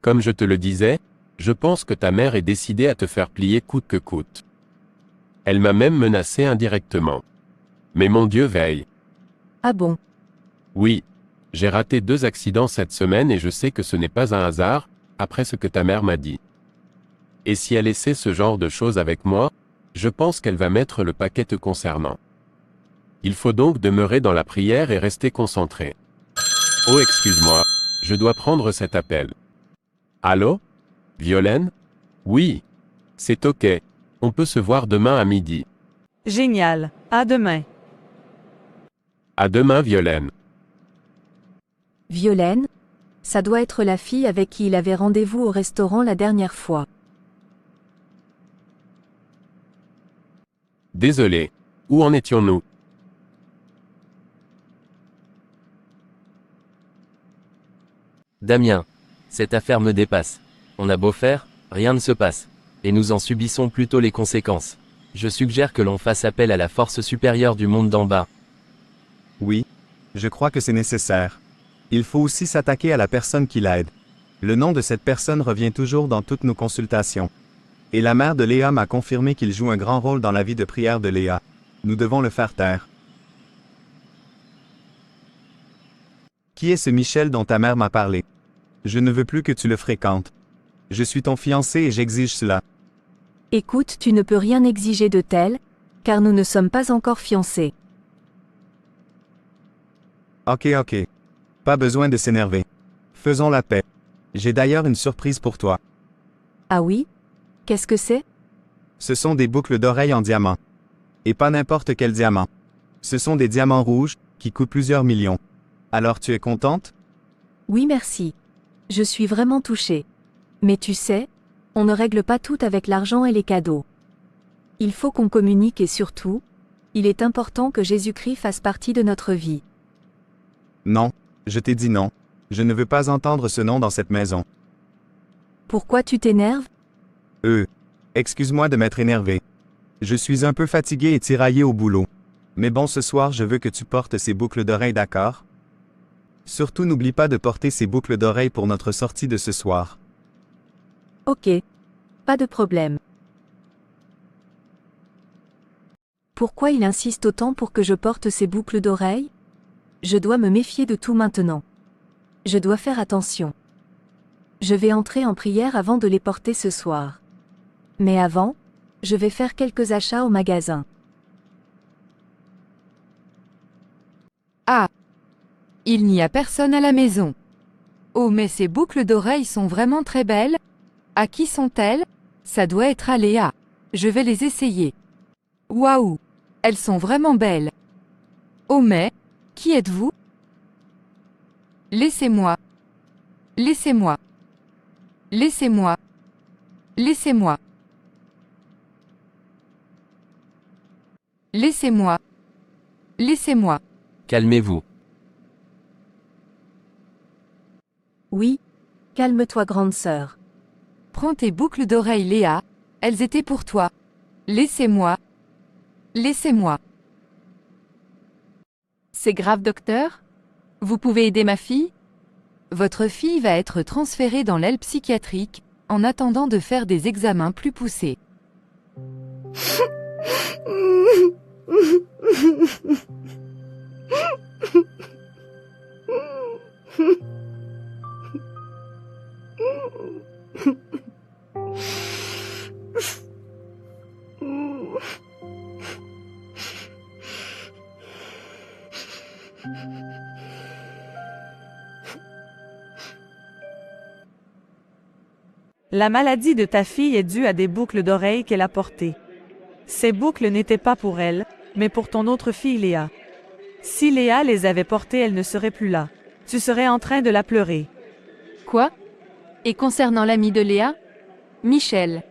Comme je te le disais, je pense que ta mère est décidée à te faire plier coûte que coûte. Elle m'a même menacé indirectement. Mais mon Dieu veille. Ah bon? Oui. J'ai raté 2 accidents cette semaine et je sais que ce n'est pas un hasard, après ce que ta mère m'a dit. Et si elle essaie ce genre de choses avec moi, je pense qu'elle va mettre le paquet te concernant. Il faut donc demeurer dans la prière et rester concentré. Oh, excuse-moi, je dois prendre cet appel. Allô? Violaine? Oui. C'est ok. On peut se voir demain à midi. Génial. À demain. À demain, Violaine. Violaine? Ça doit être la fille avec qui il avait rendez-vous au restaurant la dernière fois. Désolé. Où en étions-nous? Damien. Cette affaire me dépasse. On a beau faire, rien ne se passe. Et nous en subissons plutôt les conséquences. Je suggère que l'on fasse appel à la force supérieure du monde d'en bas. Oui, je crois que c'est nécessaire. Il faut aussi s'attaquer à la personne qui l'aide. Le nom de cette personne revient toujours dans toutes nos consultations. Et la mère de Léa m'a confirmé qu'il joue un grand rôle dans la vie de prière de Léa. Nous devons le faire taire. Qui est ce Michel dont ta mère m'a parlé? Je ne veux plus que tu le fréquentes. Je suis ton fiancé et j'exige cela. Écoute, tu ne peux rien exiger de tel, car nous ne sommes pas encore fiancés. Ok. Pas besoin de s'énerver. Faisons la paix. J'ai d'ailleurs une surprise pour toi. Ah oui? Qu'est-ce que c'est? Ce sont des boucles d'oreilles en diamant. Et pas n'importe quel diamant. Ce sont des diamants rouges, qui coûtent plusieurs millions. Alors tu es contente? Oui merci. Je suis vraiment touchée. Mais tu sais, on ne règle pas tout avec l'argent et les cadeaux. Il faut qu'on communique et surtout, il est important que Jésus-Christ fasse partie de notre vie. Non, je t'ai dit non. Je ne veux pas entendre ce nom dans cette maison. Pourquoi tu t'énerves? Excuse-moi de m'être énervé. Je suis un peu fatigué et tiraillé au boulot. Mais bon, ce soir, je veux que tu portes ces boucles d'oreilles, d'accord? Surtout, n'oublie pas de porter ces boucles d'oreilles pour notre sortie de ce soir. Ok. Pas de problème. Pourquoi il insiste autant pour que je porte ces boucles d'oreilles? Je dois me méfier de tout maintenant. Je dois faire attention. Je vais entrer en prière avant de les porter ce soir. Mais avant, je vais faire quelques achats au magasin. Ah. Il n'y a personne à la maison. Oh mais ces boucles d'oreilles sont vraiment très belles. À qui sont-elles? Ça doit être à Léa. Je vais les essayer. Waouh. Elles sont vraiment belles. Oh mais, qui êtes-vous? Laissez-moi. Laissez-moi. Laissez-moi. Laissez-moi. Laissez-moi. Laissez-moi. Calmez-vous. Oui. Calme-toi, grande sœur. Prends tes boucles d'oreilles, Léa. Elles étaient pour toi. Laissez-moi. Laissez-moi. C'est grave, docteur? Vous pouvez aider ma fille? Votre fille va être transférée dans l'aile psychiatrique, en attendant de faire des examens plus poussés. La maladie de ta fille est due à des boucles d'oreilles qu'elle a portées. Ces boucles n'étaient pas pour elle, mais pour ton autre fille Léa. Si Léa les avait portées, elle ne serait plus là. Tu serais en train de la pleurer. Quoi? Et concernant l'ami de Léa? Michel.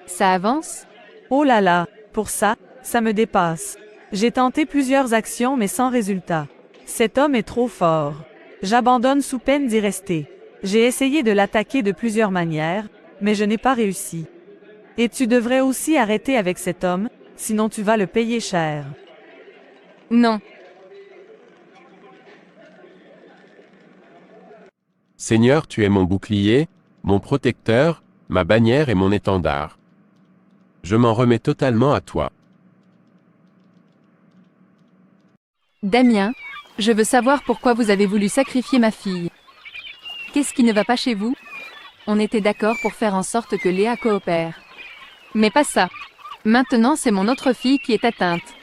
Ça avance? Oh là là, pour ça, ça me dépasse. J'ai tenté plusieurs actions mais sans résultat. Cet homme est trop fort. J'abandonne sous peine d'y rester. J'ai essayé de l'attaquer de plusieurs manières, mais je n'ai pas réussi. Et tu devrais aussi arrêter avec cet homme, sinon tu vas le payer cher. Non. Seigneur, tu es mon bouclier, mon protecteur, ma bannière et mon étendard. Je m'en remets totalement à toi. Damien, je veux savoir pourquoi vous avez voulu sacrifier ma fille. Qu'est-ce qui ne va pas chez vous? On était d'accord pour faire en sorte que Léa coopère. Mais pas ça. Maintenant, c'est mon autre fille qui est atteinte.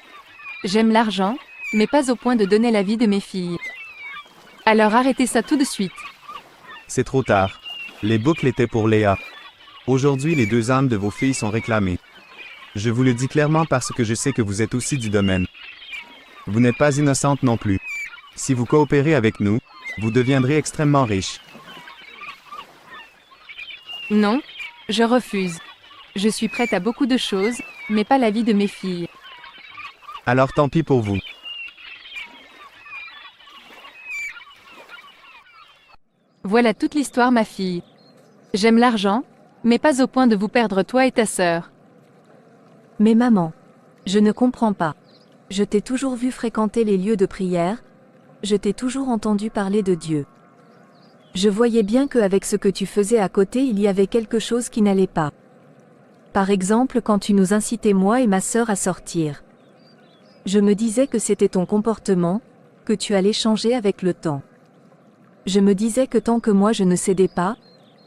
J'aime l'argent, mais pas au point de donner la vie de mes filles. Alors arrêtez ça tout de suite. C'est trop tard. Les boucles étaient pour Léa. Aujourd'hui, les 2 âmes de vos filles sont réclamées. Je vous le dis clairement parce que je sais que vous êtes aussi du domaine. Vous n'êtes pas innocente non plus. Si vous coopérez avec nous, vous deviendrez extrêmement riche. Non, je refuse. Je suis prête à beaucoup de choses, mais pas la vie de mes filles. Alors tant pis pour vous. Voilà toute l'histoire, ma fille. J'aime l'argent, mais pas au point de vous perdre toi et ta sœur. Mais maman, je ne comprends pas. Je t'ai toujours vu fréquenter les lieux de prière, je t'ai toujours entendu parler de Dieu. Je voyais bien qu'avec ce que tu faisais à côté, il y avait quelque chose qui n'allait pas. Par exemple, quand tu nous incitais moi et ma sœur à sortir. Je me disais que c'était ton comportement, que tu allais changer avec le temps. Je me disais que tant que moi je ne cédais pas,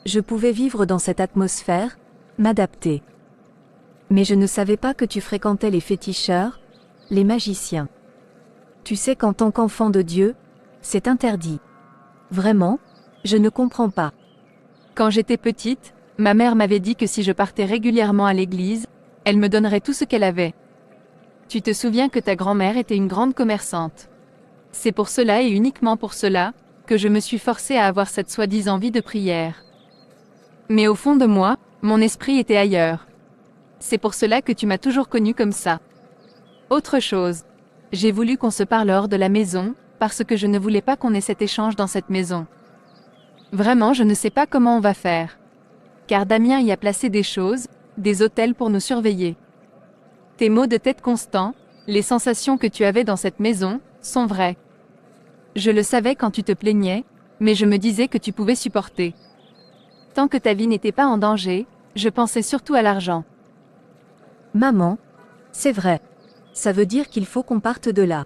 je pouvais vivre dans cette atmosphère, m'adapter. Mais je ne savais pas que tu fréquentais les féticheurs, les magiciens. Tu sais qu'en tant qu'enfant de Dieu, c'est interdit. Vraiment, je ne comprends pas. Quand j'étais petite, ma mère m'avait dit que si je partais régulièrement à l'église, elle me donnerait tout ce qu'elle avait. Tu te souviens que ta grand-mère était une grande commerçante. C'est pour cela et uniquement pour cela, que je me suis forcée à avoir cette soi-disant vie de prière. Mais au fond de moi, mon esprit était ailleurs. C'est pour cela que tu m'as toujours connue comme ça. Autre chose. J'ai voulu qu'on se parle hors de la maison, parce que je ne voulais pas qu'on ait cet échange dans cette maison. Vraiment, je ne sais pas comment on va faire. Car Damien y a placé des choses, des hôtels pour nous surveiller. Tes maux de tête constants, les sensations que tu avais dans cette maison, sont vraies. Je le savais quand tu te plaignais, mais je me disais que tu pouvais supporter. Tant que ta vie n'était pas en danger, je pensais surtout à l'argent. Maman, c'est vrai. Ça veut dire qu'il faut qu'on parte de là.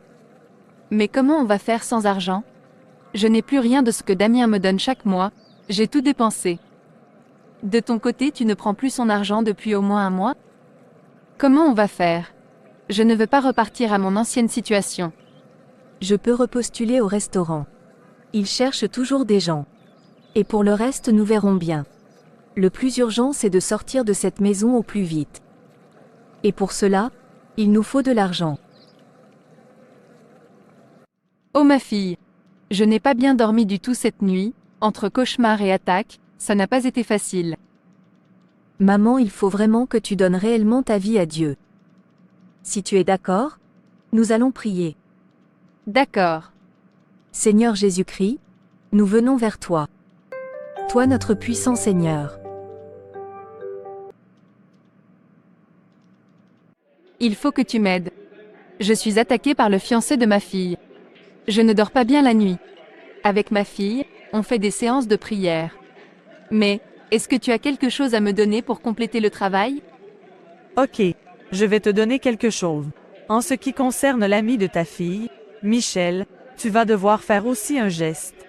Mais comment on va faire sans argent? Je n'ai plus rien de ce que Damien me donne chaque mois, j'ai tout dépensé. De ton côté, tu ne prends plus son argent depuis au moins un mois? Comment on va faire? Je ne veux pas repartir à mon ancienne situation. Je peux repostuler au restaurant. Ils cherchent toujours des gens. Et pour le reste, nous verrons bien. Le plus urgent, c'est de sortir de cette maison au plus vite. Et pour cela, il nous faut de l'argent. Oh ma fille, je n'ai pas bien dormi du tout cette nuit, entre cauchemar et attaque, ça n'a pas été facile. Maman, il faut vraiment que tu donnes réellement ta vie à Dieu. Si tu es d'accord, nous allons prier. D'accord. Seigneur Jésus-Christ, nous venons vers toi. Toi notre puissant Seigneur. Il faut que tu m'aides. Je suis attaquée par le fiancé de ma fille. Je ne dors pas bien la nuit. Avec ma fille, on fait des séances de prière. Mais, est-ce que tu as quelque chose à me donner pour compléter le travail? Ok, je vais te donner quelque chose. En ce qui concerne l'ami de ta fille, Michel, tu vas devoir faire aussi un geste.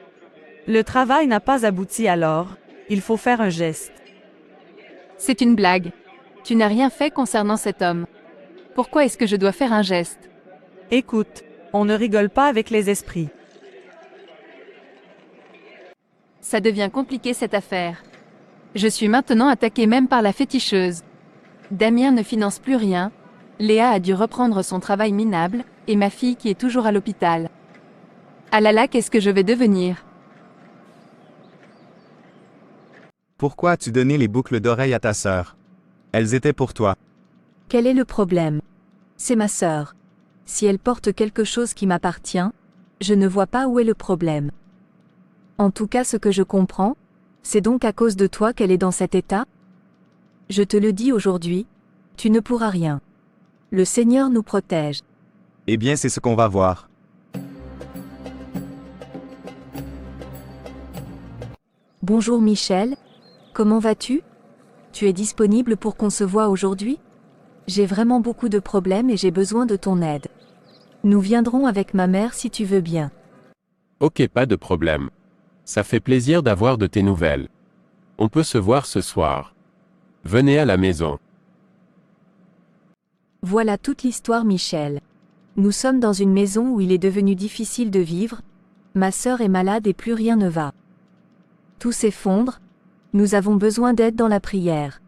Le travail n'a pas abouti alors, il faut faire un geste. C'est une blague. Tu n'as rien fait concernant cet homme. Pourquoi est-ce que je dois faire un geste? Écoute, on ne rigole pas avec les esprits. Ça devient compliqué cette affaire. Je suis maintenant attaquée même par la féticheuse. Damien ne finance plus rien, Léa a dû reprendre son travail minable, et ma fille qui est toujours à l'hôpital. Ah là là, qu'est-ce que je vais devenir? Pourquoi as-tu donné les boucles d'oreilles à ta sœur? Elles étaient pour toi. Quel est le problème? C'est ma sœur. Si elle porte quelque chose qui m'appartient, je ne vois pas où est le problème. En tout cas, ce que je comprends, c'est donc à cause de toi qu'elle est dans cet état? Je te le dis aujourd'hui, tu ne pourras rien. Le Seigneur nous protège. Eh bien, c'est ce qu'on va voir. Bonjour Michel, comment vas-tu? Tu es disponible pour qu'on se voie aujourd'hui? J'ai vraiment beaucoup de problèmes et j'ai besoin de ton aide. Nous viendrons avec ma mère si tu veux bien. Ok, pas de problème. Ça fait plaisir d'avoir de tes nouvelles. On peut se voir ce soir. Venez à la maison. Voilà toute l'histoire Michel. Nous sommes dans une maison où il est devenu difficile de vivre, ma sœur est malade et plus rien ne va. Tout s'effondre, nous avons besoin d'aide dans la prière.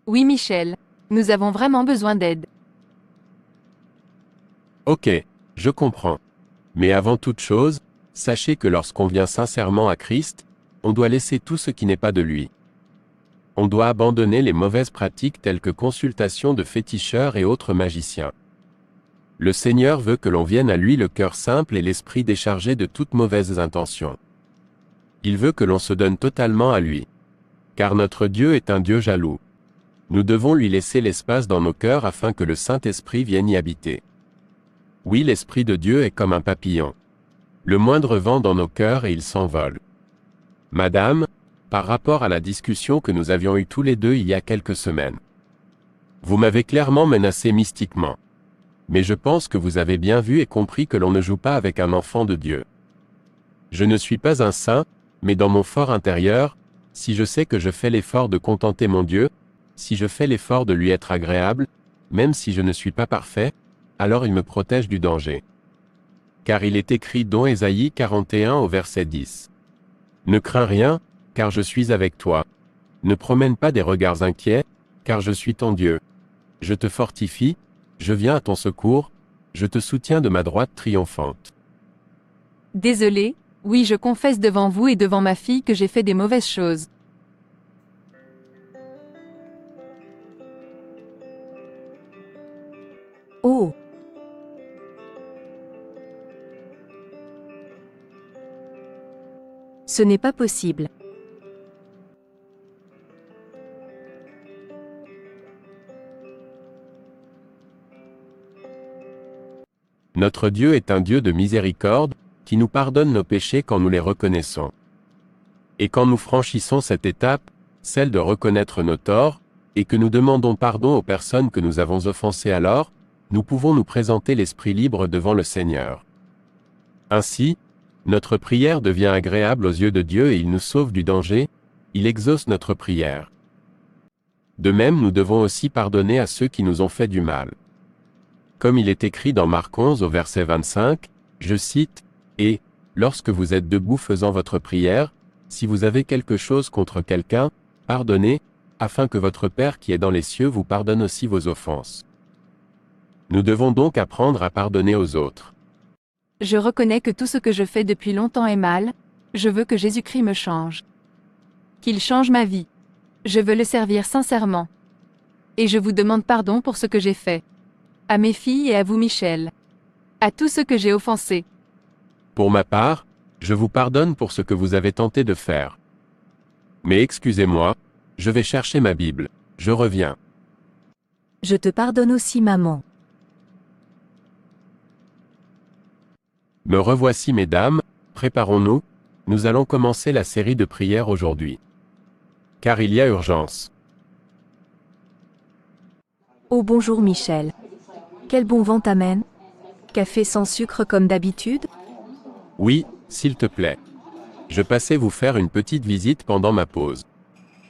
Oui Michel, nous avons vraiment besoin d'aide. Ok, je comprends. Mais avant toute chose, sachez que lorsqu'on vient sincèrement à Christ, on doit laisser tout ce qui n'est pas de lui. On doit abandonner les mauvaises pratiques telles que consultation de féticheurs et autres magiciens. Le Seigneur veut que l'on vienne à lui le cœur simple et l'esprit déchargé de toutes mauvaises intentions. Il veut que l'on se donne totalement à lui. Car notre Dieu est un Dieu jaloux. Nous devons lui laisser l'espace dans nos cœurs afin que le Saint-Esprit vienne y habiter. Oui, l'Esprit de Dieu est comme un papillon. Le moindre vent dans nos cœurs et il s'envole. Madame, par rapport à la discussion que nous avions eue tous les deux il y a quelques semaines. Vous m'avez clairement menacé mystiquement. Mais je pense que vous avez bien vu et compris que l'on ne joue pas avec un enfant de Dieu. Je ne suis pas un saint, mais dans mon fort intérieur, si je sais que je fais l'effort de contenter mon Dieu, si je fais l'effort de lui être agréable, même si je ne suis pas parfait, alors il me protège du danger. Car il est écrit dans Ésaïe 41 au verset 10. Ne crains rien, car je suis avec toi. Ne promène pas des regards inquiets, car je suis ton Dieu. Je te fortifie, je viens à ton secours, je te soutiens de ma droite triomphante. Désolé, oui je confesse devant vous et devant ma fille que j'ai fait des mauvaises choses. Oh! Ce n'est pas possible. Notre Dieu est un Dieu de miséricorde, qui nous pardonne nos péchés quand nous les reconnaissons. Et quand nous franchissons cette étape, celle de reconnaître nos torts, et que nous demandons pardon aux personnes que nous avons offensées alors, nous pouvons nous présenter l'esprit libre devant le Seigneur. Ainsi, notre prière devient agréable aux yeux de Dieu et il nous sauve du danger, il exauce notre prière. De même, nous devons aussi pardonner à ceux qui nous ont fait du mal. Comme il est écrit dans Marc 11 au verset 25, Je cite, « Et, lorsque vous êtes debout faisant votre prière, si vous avez quelque chose contre quelqu'un, pardonnez, afin que votre Père qui est dans les cieux vous pardonne aussi vos offenses. » Nous devons donc apprendre à pardonner aux autres. Je reconnais que tout ce que je fais depuis longtemps est mal, je veux que Jésus-Christ me change. Qu'il change ma vie. Je veux le servir sincèrement. Et je vous demande pardon pour ce que j'ai fait. À mes filles et à vous Michel. À tous ceux que j'ai offensés. Pour ma part, je vous pardonne pour ce que vous avez tenté de faire. Mais excusez-moi, je vais chercher ma Bible, je reviens. Je te pardonne aussi, maman. Me revoici mesdames, préparons-nous, nous allons commencer la série de prières aujourd'hui. Car il y a urgence. Oh bonjour Michel. Quel bon vent t'amène? Café sans sucre comme d'habitude? Oui, s'il te plaît. Je passais vous faire une petite visite pendant ma pause.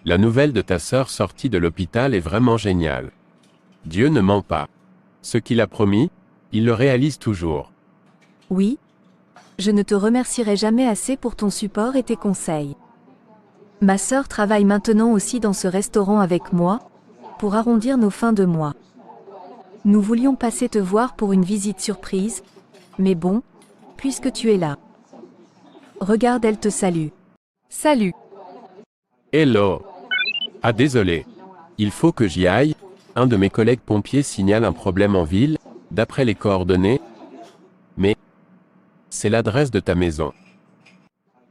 La nouvelle de ta sœur sortie de l'hôpital est vraiment géniale. Dieu ne ment pas. Ce qu'il a promis, il le réalise toujours. Oui. Je ne te remercierai jamais assez pour ton support et tes conseils. Ma sœur travaille maintenant aussi dans ce restaurant avec moi, pour arrondir nos fins de mois. Nous voulions passer te voir pour une visite surprise, mais bon, puisque tu es là. Regarde, elle te salue. Salut. Hello. Ah désolé. Il faut que j'y aille, un de mes collègues pompiers signale un problème en ville, d'après les coordonnées. Mais c'est l'adresse de ta maison.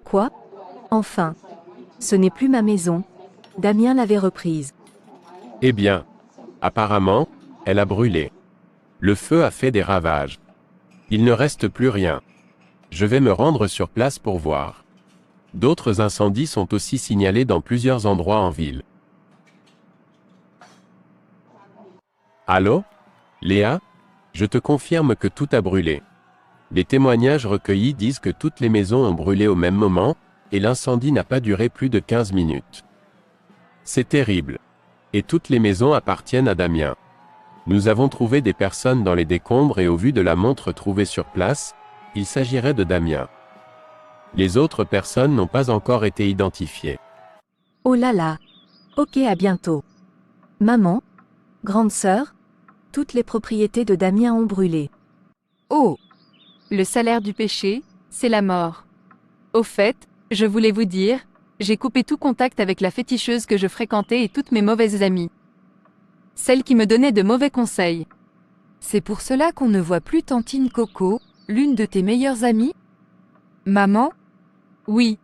Quoi? Enfin. Ce n'est plus ma maison. Damien l'avait reprise. Eh bien, apparemment, elle a brûlé. Le feu a fait des ravages. Il ne reste plus rien. Je vais me rendre sur place pour voir. D'autres incendies sont aussi signalés dans plusieurs endroits en ville. Allô? Léa? Je te confirme que tout a brûlé. Les témoignages recueillis disent que toutes les maisons ont brûlé au même moment, et l'incendie n'a pas duré plus de 15 minutes. C'est terrible. Et toutes les maisons appartiennent à Damien. Nous avons trouvé des personnes dans les décombres et au vu de la montre trouvée sur place, il s'agirait de Damien. Les autres personnes n'ont pas encore été identifiées. Oh là là. Ok, à bientôt. Maman? Grande sœur? Toutes les propriétés de Damien ont brûlé. Oh! Le salaire du péché, c'est la mort. Au fait, je voulais vous dire, j'ai coupé tout contact avec la féticheuse que je fréquentais et toutes mes mauvaises amies. Celle qui me donnait de mauvais conseils. C'est pour cela qu'on ne voit plus Tantine Coco, l'une de tes meilleures amies? Maman? Oui.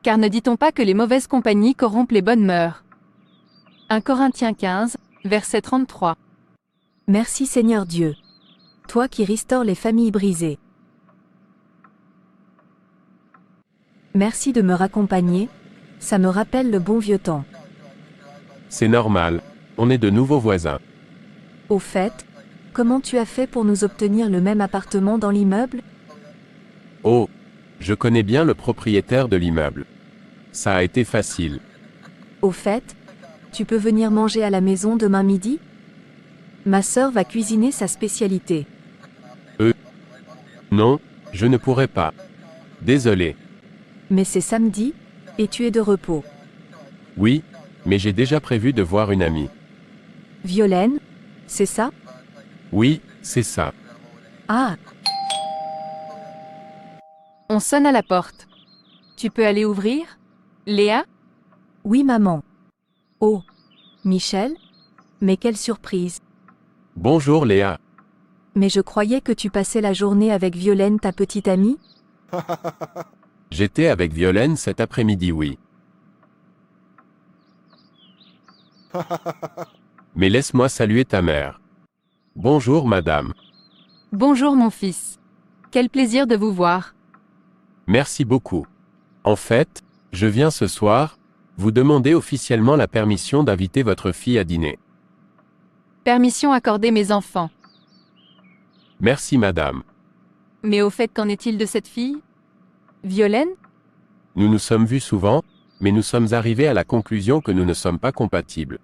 Car ne dit-on pas que les mauvaises compagnies corrompent les bonnes mœurs? 1 Corinthiens 15, verset 33. Merci Seigneur Dieu. Toi qui restaures les familles brisées. Merci de me raccompagner, ça me rappelle le bon vieux temps. C'est normal, on est de nouveaux voisins. Au fait, comment tu as fait pour nous obtenir le même appartement dans l'immeuble? Oh, je connais bien le propriétaire de l'immeuble. Ça a été facile. Au fait, tu peux venir manger à la maison demain midi? Ma sœur va cuisiner sa spécialité. Non, je ne pourrai pas. Désolé. Mais c'est samedi, et tu es de repos. Oui, mais j'ai déjà prévu de voir une amie. Violaine? C'est ça? Oui, c'est ça. Ah! On sonne à la porte. Tu peux aller ouvrir? Léa? Oui maman. Oh! Michel? Mais quelle surprise! Bonjour Léa. Mais je croyais que tu passais la journée avec Violaine, ta petite amie? J'étais avec Violaine cet après-midi, oui. Mais laisse-moi saluer ta mère. Bonjour madame. Bonjour mon fils. Quel plaisir de vous voir. Merci beaucoup. En fait, je viens ce soir, vous demander officiellement la permission d'inviter votre fille à dîner. Permission accordée mes enfants. Merci madame. Mais au fait, qu'en est-il de cette fille? Violaine? Nous nous sommes vus souvent, mais nous sommes arrivés à la conclusion que nous ne sommes pas compatibles.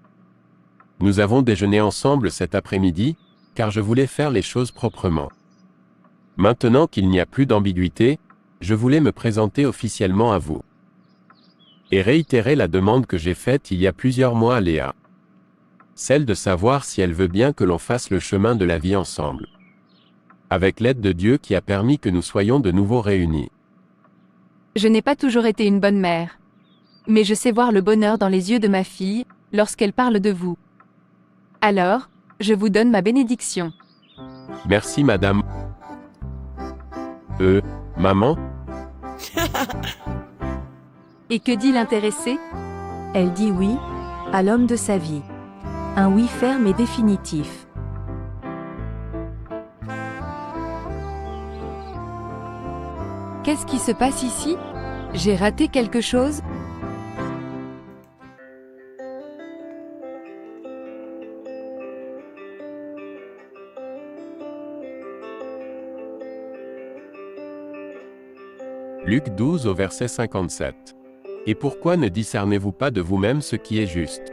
Nous avons déjeuné ensemble cet après-midi, car je voulais faire les choses proprement. Maintenant qu'il n'y a plus d'ambiguïté, je voulais me présenter officiellement à vous. Et réitérer la demande que j'ai faite il y a plusieurs mois à Léa. Celle de savoir si elle veut bien que l'on fasse le chemin de la vie ensemble. Avec l'aide de Dieu qui a permis que nous soyons de nouveau réunis. Je n'ai pas toujours été une bonne mère. Mais je sais voir le bonheur dans les yeux de ma fille, lorsqu'elle parle de vous. Alors, je vous donne ma bénédiction. Merci madame. Maman? Et que dit l'intéressé? Elle dit oui, à l'homme de sa vie. Un oui ferme et définitif. Qu'est-ce qui se passe ici? J'ai raté quelque chose? Luc 12 au verset 57. Et pourquoi ne discernez-vous pas de vous-même ce qui est juste?